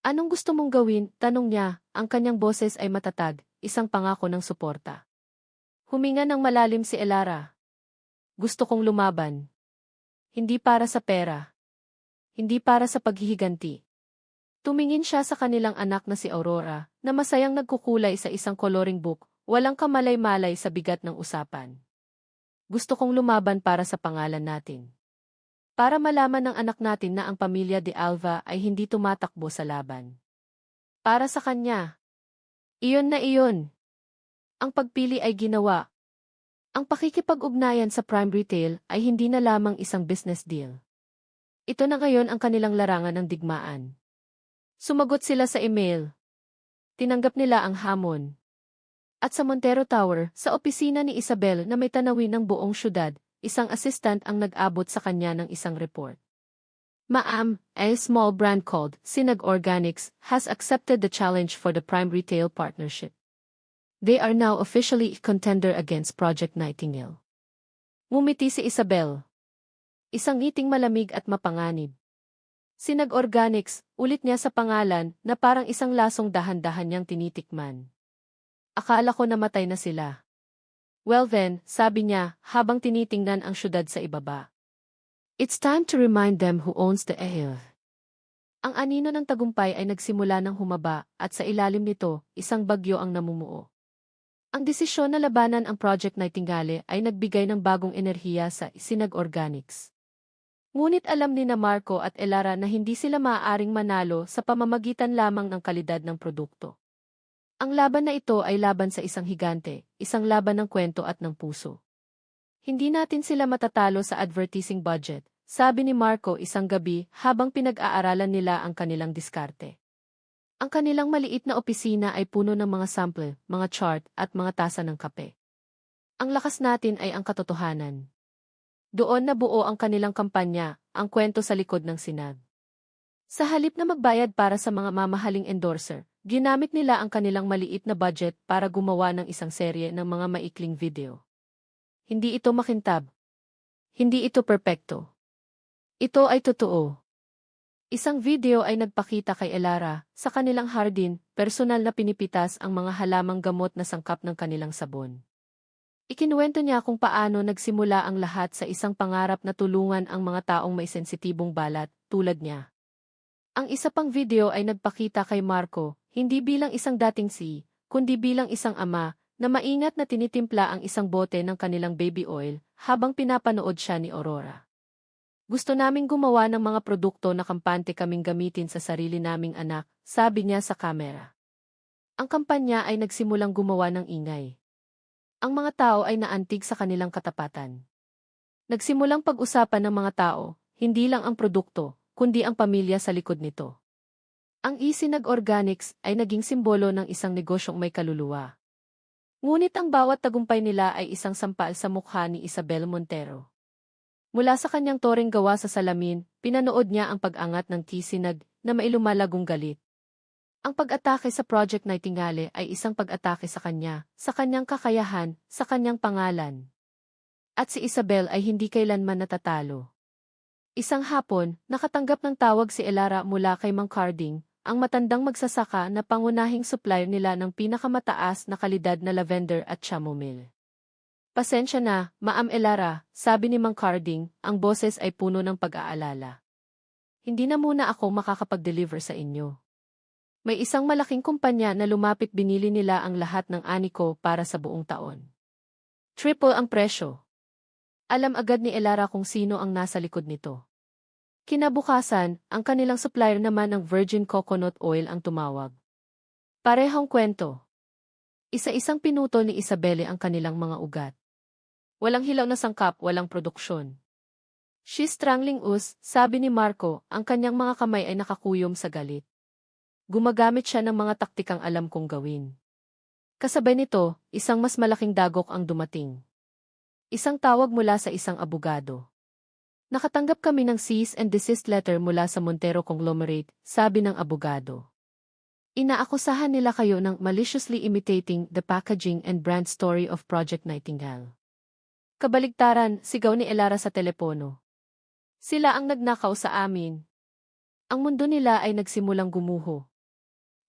Speaker 1: Anong gusto mong gawin? Tanong niya, ang kanyang boses ay matatag, isang pangako ng suporta. Huminga ng malalim si Elara. Gusto kong lumaban. Hindi para sa pera. Hindi para sa paghihiganti. Tumingin siya sa kanilang anak na si Aurora, na masayang nagkukulay sa isang coloring book, walang kamalay-malay sa bigat ng usapan. Gusto kong lumaban para sa pangalan natin. Para malaman ng anak natin na ang pamilya de Alva ay hindi tumatakbo sa laban. Para sa kanya. Iyon na iyon. Ang pagpili ay ginawa. Ang pakikipag-ugnayan sa Prime Retail ay hindi na lamang isang business deal. Ito na ngayon ang kanilang larangan ng digmaan. Sumagot sila sa email. Tinanggap nila ang hamon. At sa Montero Tower, sa opisina ni Isabel na may tanawin ng buong syudad, isang assistant ang nag-abot sa kanya ng isang report. Ma'am, a small brand called Sinag Organics has accepted the challenge for the Prime Retail Partnership. They are now officially a contender against Project Nightingale. Ngumiti si Isabel. Isang ngiting malamig at mapanganib. Sinag Organics, ulit niya sa pangalan na parang isang lasong dahan-dahan niyang tinitikman. Akala ko namatay na sila. Well then, sabi niya, habang tinitingnan ang syudad sa ibaba. It's time to remind them who owns the air. Ang anino ng tagumpay ay nagsimula ng humaba at sa ilalim nito, isang bagyo ang namumuo. Ang desisyon na labanan ang Project Nightingale ay nagbigay ng bagong enerhiya sa Sinag Organics. Ngunit alam ni na Marco at Elara na hindi sila maaaring manalo sa pamamagitan lamang ng kalidad ng produkto. Ang laban na ito ay laban sa isang higante, isang laban ng kwento at ng puso. Hindi natin sila matatalo sa advertising budget, sabi ni Marco isang gabi habang pinag-aaralan nila ang kanilang diskarte. Ang kanilang maliit na opisina ay puno ng mga sample, mga chart at mga tasa ng kape. Ang lakas natin ay ang katotohanan. Doon nabuo ang kanilang kampanya, ang kwento sa likod ng Sinag. Sa halip na magbayad para sa mga mamahaling endorser, ginamit nila ang kanilang maliit na budget para gumawa ng isang serye ng mga maikling video. Hindi ito makintab. Hindi ito perpekto. Ito ay totoo. Isang video ay nagpakita kay Elara, sa kanilang hardin, personal na pinipitas ang mga halamang gamot na sangkap ng kanilang sabon. Ikinuwento niya kung paano nagsimula ang lahat sa isang pangarap na tulungan ang mga taong may sensitibong balat, tulad niya. Ang isa pang video ay nagpakita kay Marco, hindi bilang isang dating kundi bilang isang ama, na maingat na tinitimpla ang isang bote ng kanilang baby oil, habang pinapanood siya ni Aurora. Gusto naming gumawa ng mga produkto na kampante kaming gamitin sa sarili naming anak, sabi niya sa kamera. Ang kampanya ay nagsimulang gumawa ng ingay. Ang mga tao ay naantig sa kanilang katapatan. Nagsimulang pag-usapan ng mga tao, hindi lang ang produkto, kundi ang pamilya sa likod nito. Ang Sinag Organics ay naging simbolo ng isang negosyong may kaluluwa. Ngunit ang bawat tagumpay nila ay isang sampal sa mukha ni Isabel Montero. Mula sa kanyang toreng gawa sa salamin, pinanood niya ang pag-angat ng Sinag na may lumalagong galit. Ang pag-atake sa Project Nightingale ay isang pag-atake sa kanyang kakayahan, sa kanyang pangalan. At si Isabel ay hindi kailanman natatalo. Isang hapon, nakatanggap ng tawag si Elara mula kay Mang Carding, ang matandang magsasaka na pangunahing supplier nila ng pinakamataas na kalidad na lavender at chamomile. Pasensya na, Ma'am Elara, sabi ni Mang Carding, ang boses ay puno ng pag-aalala. Hindi na muna ako makakapag-deliver sa inyo. May isang malaking kumpanya na lumapit binili nila ang lahat ng ani ko para sa buong taon. Triple ang presyo. Alam agad ni Elara kung sino ang nasa likod nito. Kinabukasan, ang kanilang supplier naman ng virgin coconut oil ang tumawag. Parehong kwento. Isa-isang pinutol ni Isabelle ang kanilang mga ugat. Walang hilaw na sangkap, walang produksyon. She's strangling us, sabi ni Marco, ang kanyang mga kamay ay nakakuyom sa galit. Gumagamit siya ng mga taktikang alam kong gawin. Kasabay nito, isang mas malaking dagok ang dumating. Isang tawag mula sa isang abogado. Nakatanggap kami ng cease and desist letter mula sa Montero Conglomerate, sabi ng abogado. Inaakusahan nila kayo ng maliciously imitating the packaging and brand story of Project Nightingale. Kabaligtaran, sigaw ni Elara sa telepono. Sila ang nagnakaw sa amin. Ang mundo nila ay nagsimulang gumuho.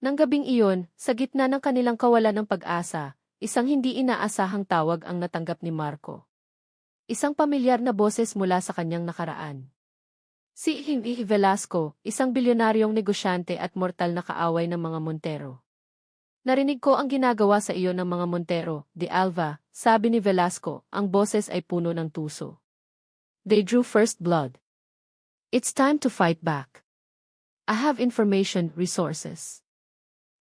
Speaker 1: Nang gabing iyon, sa gitna ng kanilang kawalan ng pag-asa, isang hindi inaasahang tawag ang natanggap ni Marco. Isang pamilyar na boses mula sa kanyang nakaraan. Si Jimmy Velasco, isang bilyonaryong negosyante at mortal na kaaway ng mga Montero. Narinig ko ang ginagawa sa iyo ng mga Montero, de Alva, sabi ni Velasco, ang boses ay puno ng tuso. They drew first blood. It's time to fight back. I have information, resources.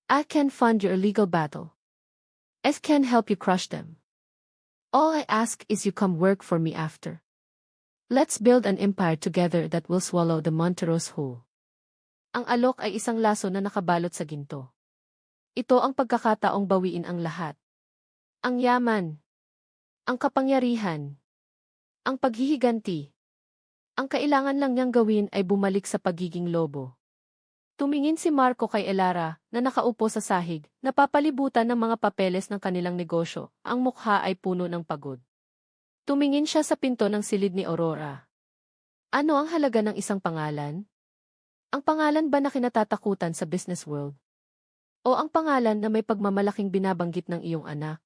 Speaker 1: I can fund your legal battle. I can help you crush them. All I ask is you come work for me after. Let's build an empire together that will swallow the Monteros whole. Ang alok ay isang laso na nakabalot sa ginto. Ito ang pagkakataong bawiin ang lahat. Ang yaman. Ang kapangyarihan. Ang paghihiganti. Ang kailangan lang niyang gawin ay bumalik sa pagiging lobo. Tumingin si Marco kay Elara, na nakaupo sa sahig, napapalibutan ng mga papeles ng kanilang negosyo, ang mukha ay puno ng pagod. Tumingin siya sa pinto ng silid ni Aurora. Ano ang halaga ng isang pangalan? Ang pangalan ba na kinatatakutan sa business world? O ang pangalan na may pagmamalaking binabanggit ng iyong anak?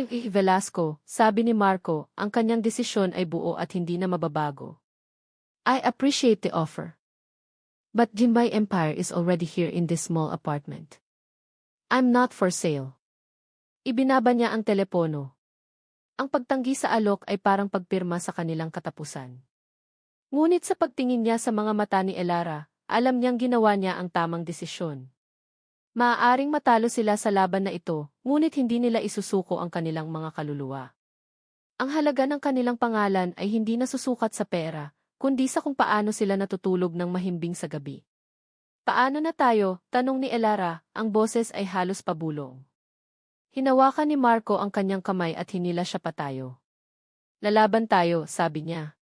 Speaker 1: Velasco, sabi ni Marco, ang kanyang desisyon ay buo at hindi na mababago. I appreciate the offer. But Jimbay Empire is already here in this small apartment. I'm not for sale. Ibinaba niya ang telepono. Ang pagtanggi sa alok ay parang pagpirma sa kanilang katapusan. Ngunit sa pagtingin niya sa mga mata ni Elara, alam niyang ginawa niya ang tamang desisyon. Maaaring matalo sila sa laban na ito, ngunit hindi nila isusuko ang kanilang mga kaluluwa. Ang halaga ng kanilang pangalan ay hindi nasusukat sa pera, kundi sa kung paano sila natutulog ng mahimbing sa gabi. Paano na tayo? Tanong ni Elara, ang boses ay halos pabulong. Hinawakan ni Marco ang kanyang kamay at hinila siya patayo. Lalaban tayo, sabi niya.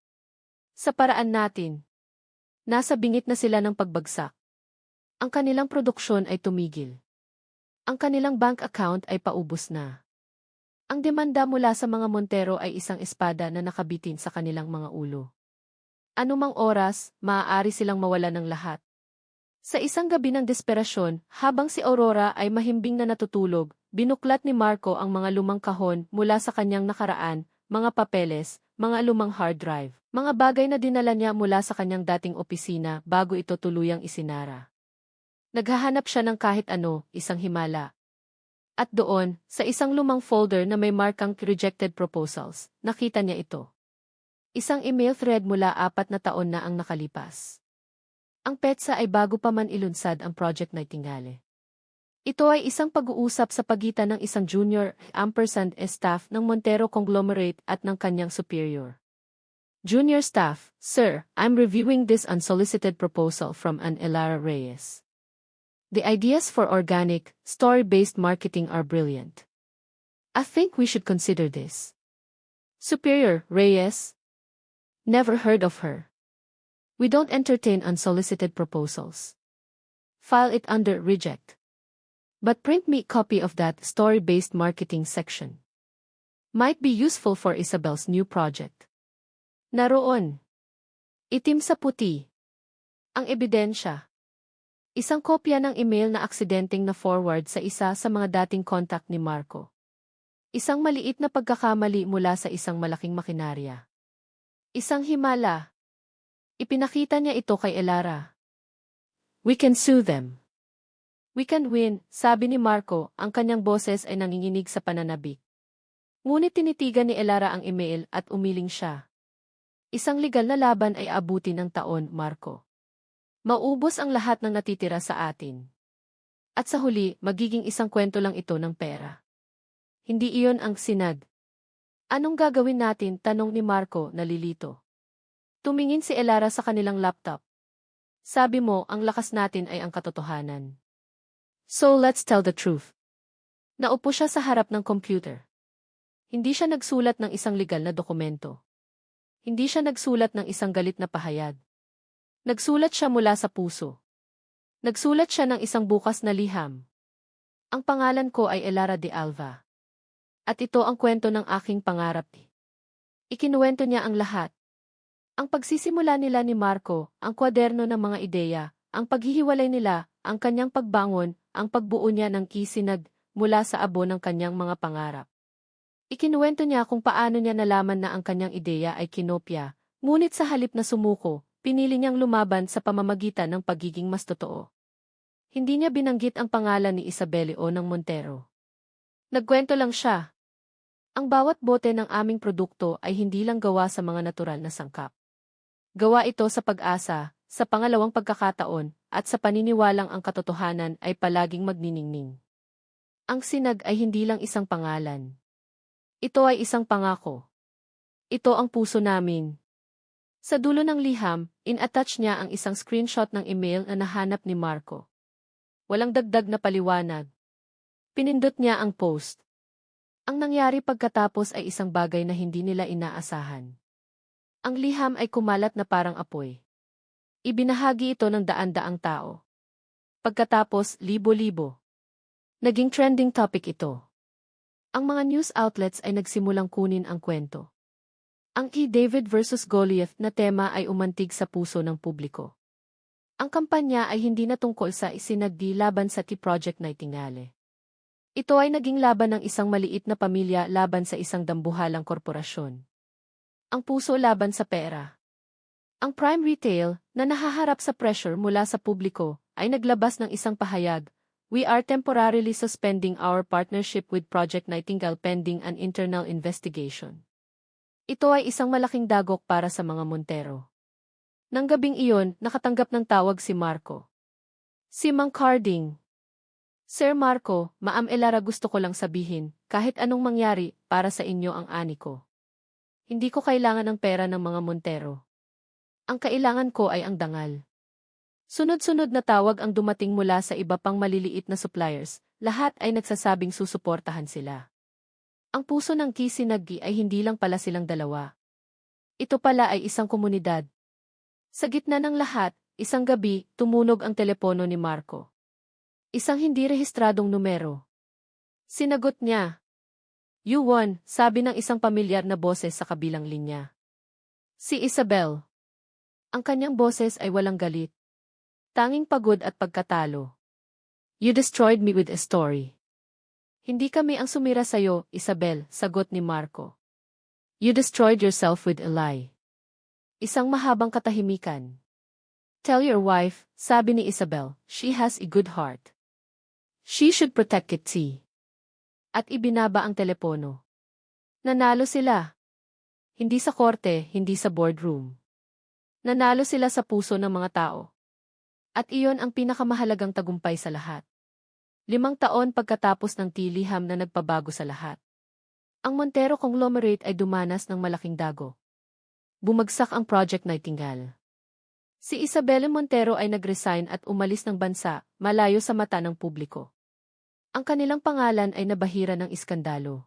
Speaker 1: Sa paraan natin. Nasa bingit na sila ng pagbagsak. Ang kanilang produksyon ay tumigil. Ang kanilang bank account ay paubos na. Ang demanda mula sa mga Montero ay isang espada na nakabitin sa kanilang mga ulo. Anumang oras, maaari silang mawalan ng lahat. Sa isang gabi ng desperasyon, habang si Aurora ay mahimbing na natutulog, binuklat ni Marco ang mga lumang kahon mula sa kanyang nakaraan, mga papeles, mga lumang hard drive, mga bagay na dinala niya mula sa kanyang dating opisina bago ito tuluyang isinara. Naghahanap siya ng kahit ano, isang himala. At doon, sa isang lumang folder na may markang rejected proposals, nakita niya ito. Isang email thread mula 4 na taon na ang nakalipas. Ang petsa ay bago pa man ilunsad ang Project Nightingale. Ito ay isang pag-uusap sa pagitan ng isang junior staff ng Montero Conglomerate at ng kanyang superior. Junior staff, Sir, I'm reviewing this unsolicited proposal from an Elara Reyes. The ideas for organic, story-based marketing are brilliant. I think we should consider this. Superior, Reyes? Never heard of her. We don't entertain unsolicited proposals. File it under reject. But print me a copy of that story-based marketing section. Might be useful for Isabel's new project. Naroon. Itim sa puti. Ang ebidensya. Isang kopya ng email na aksidenteng na-forward sa isa sa mga dating contact ni Marco. Isang maliit na pagkakamali mula sa isang malaking makinarya. Isang himala. Ipinakita niya ito kay Elara. We can sue them. We can win, sabi ni Marco, ang kanyang boses ay nanginginig sa pananabik. Ngunit tinitigan ni Elara ang email at umiling siya. Isang legal na laban ay abuti ng taon, Marco. Maubos ang lahat ng natitira sa atin. At sa huli, magiging isang kwento lang ito ng pera. Hindi iyon ang sinad. Anong gagawin natin? Tanong ni Marco, nalilito. Tumingin si Elara sa kanilang laptop. Sabi mo, ang lakas natin ay ang katotohanan. So let's tell the truth. Naupo siya sa harap ng computer. Hindi siya nagsulat ng isang legal na dokumento. Hindi siya nagsulat ng isang galit na pahayag. Nagsulat siya mula sa puso. Nagsulat siya ng isang bukas na liham. Ang pangalan ko ay Elara de Alva. At ito ang kwento ng aking pangarap. Ikinuwento niya ang lahat. Ang pagsisimula nila ni Marco, ang kwaderno ng mga ideya, ang paghihiwalay nila, ang kanyang pagbangon, ang pagbuo niya ng kisinag mula sa abo ng kanyang mga pangarap. Ikinuwento niya kung paano niya nalaman na ang kanyang ideya ay kinopya, ngunit sa halip na sumuko, pinili niyang lumaban sa pamamagitan ng pagiging mas totoo. Hindi niya binanggit ang pangalan ni Isabel o ng Montero. Nagkwento lang siya. Ang bawat bote ng aming produkto ay hindi lang gawa sa mga natural na sangkap. Gawa ito sa pag-asa, sa pangalawang pagkakataon, at sa paniniwalang ang katotohanan ay palaging magniningning. Ang sinag ay hindi lang isang pangalan. Ito ay isang pangako. Ito ang puso namin. Sa dulo ng liham, in-attach niya ang isang screenshot ng email na nahanap ni Marco. Walang dagdag na paliwanag. Pinindot niya ang post. Ang nangyari pagkatapos ay isang bagay na hindi nila inaasahan. Ang liham ay kumalat na parang apoy. Ibinahagi ito ng daan-daang tao. Pagkatapos, libo-libo. Naging trending topic ito. Ang mga news outlets ay nagsimulang kunin ang kwento. Ang David versus Goliath na tema ay umantig sa puso ng publiko. Ang kampanya ay hindi na tungkol sa isinagdi laban sa Project Nightingale. Ito ay naging laban ng isang maliit na pamilya laban sa isang dambuhalang korporasyon. Ang puso laban sa pera. Ang Prime Retail, na nahaharap sa pressure mula sa publiko, ay naglabas ng isang pahayag. We are temporarily suspending our partnership with Project Nightingale pending an internal investigation. Ito ay isang malaking dagok para sa mga Montero. Nang gabing iyon, nakatanggap ng tawag si Marco. Si Mang Carding. Sir Marco, Ma'am Elara, gusto ko lang sabihin, kahit anong mangyari, para sa inyo ang ani ko. Hindi ko kailangan ng pera ng mga Montero. Ang kailangan ko ay ang dangal. Sunod-sunod na tawag ang dumating mula sa iba pang maliliit na suppliers, lahat ay nagsasabing susuportahan sila. Ang puso ng Kisinagi ay hindi lang pala silang dalawa. Ito pala ay isang komunidad. Sa gitna ng lahat, isang gabi, tumunog ang telepono ni Marco. Isang hindi rehistradong numero. Sinagot niya. You won, sabi ng isang pamilyar na boses sa kabilang linya. Si Isabel. Ang kanyang boses ay walang galit. Tanging pagod at pagkatalo. You destroyed me with a story. Hindi kami ang sumira sa'yo, Isabel, sagot ni Marco. You destroyed yourself with a lie. Isang mahabang katahimikan. Tell your wife, sabi ni Isabel, she has a good heart. She should protect it. At ibinaba ang telepono. Nanalo sila. Hindi sa korte, hindi sa boardroom. Nanalo sila sa puso ng mga tao. At iyon ang pinakamahalagang tagumpay sa lahat. 5 taon pagkatapos ng tiliham na nagpabago sa lahat. Ang Montero conglomerate ay dumanas ng malaking dago. Bumagsak ang Project Nightingale. Si Isabel Montero ay nag-resign at umalis ng bansa, malayo sa mata ng publiko. Ang kanilang pangalan ay nabahira ng iskandalo.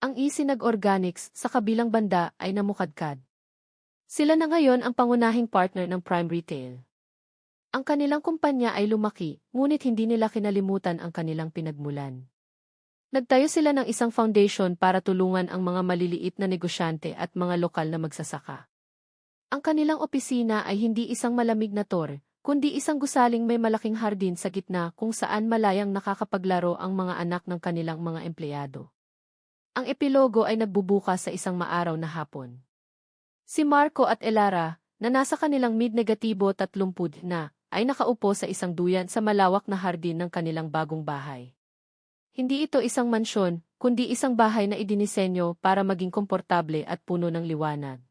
Speaker 1: Ang Isinag Organics sa kabilang banda ay namukadkad. Sila na ngayon ang pangunahing partner ng Prime Retail. Ang kanilang kumpanya ay lumaki, ngunit hindi nila kinalimutan ang kanilang pinagmulan. Nagtayo sila ng isang foundation para tulungan ang mga maliliit na negosyante at mga lokal na magsasaka. Ang kanilang opisina ay hindi isang malamig na torre, kundi isang gusaling may malaking hardin sa gitna kung saan malayang nakakapaglaro ang mga anak ng kanilang mga empleyado. Ang epilogo ay nagbubukas sa isang maaraw na hapon. Si Marco at Elara, na nasa kanilang mid-negatibo 30 na, ay nakaupo sa isang duyan sa malawak na hardin ng kanilang bagong bahay. Hindi ito isang mansyon, kundi isang bahay na idinisenyo para maging komportable at puno ng liwanag.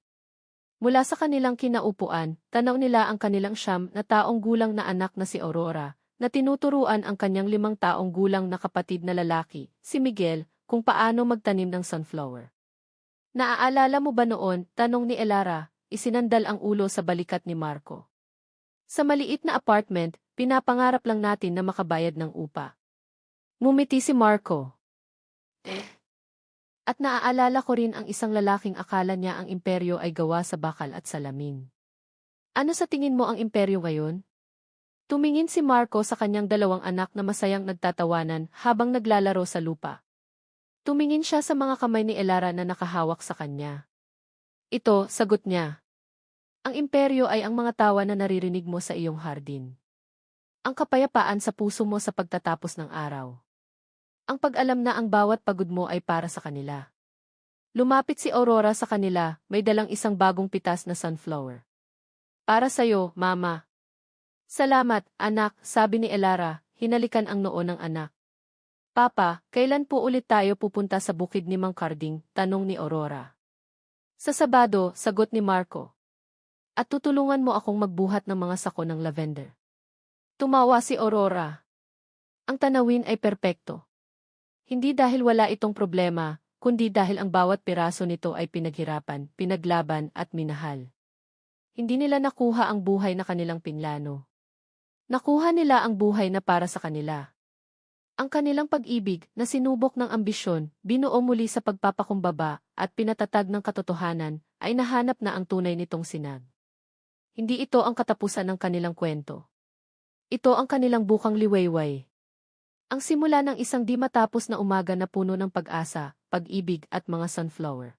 Speaker 1: Mula sa kanilang kinaupuan, tanaw nila ang kanilang 9 na taong gulang na anak na si Aurora, na tinuturuan ang kanyang 5 taong gulang na kapatid na lalaki, si Miguel, kung paano magtanim ng sunflower. Naaalala mo ba noon, tanong ni Elara, isinandal ang ulo sa balikat ni Marco. Sa maliit na apartment, pinapangarap lang natin na makabayad ng upa. Ngumiti si Marco. At naaalala ko rin ang isang lalaking akala niya ang imperyo ay gawa sa bakal at salamin. Ano sa tingin mo ang imperyo ngayon? Tumingin si Marco sa kanyang dalawang anak na masayang nagtatawanan habang naglalaro sa lupa. Tumingin siya sa mga kamay ni Elara na nakahawak sa kanya. Ito, sagot niya. Ang imperyo ay ang mga tawa na naririnig mo sa iyong hardin. Ang kapayapaan sa puso mo sa pagtatapos ng araw. Ang pag-alam na ang bawat pagod mo ay para sa kanila. Lumapit si Aurora sa kanila, may dalang isang bagong pitas na sunflower. Para sa'yo, Mama. Salamat, anak, sabi ni Elara, hinalikan ang noo ng anak. Papa, kailan po ulit tayo pupunta sa bukid ni Mang Carding? Tanong ni Aurora. Sa Sabado, sagot ni Marco. At tutulungan mo akong magbuhat ng mga sako ng lavender. Tumawa si Aurora. Ang tanawin ay perpekto. Hindi dahil wala itong problema, kundi dahil ang bawat piraso nito ay pinaghirapan, pinaglaban at minahal. Hindi nila nakuha ang buhay na kanilang pinlano. Nakuha nila ang buhay na para sa kanila. Ang kanilang pag-ibig na sinubok ng ambisyon, binuo muli sa pagpapakumbaba at pinatatag ng katotohanan, ay nahanap na ang tunay nitong sinag. Hindi ito ang katapusan ng kanilang kwento. Ito ang kanilang bukang liwayway. Ang simula ng isang di matapos na umaga na puno ng pag-asa, pag-ibig at mga sunflower.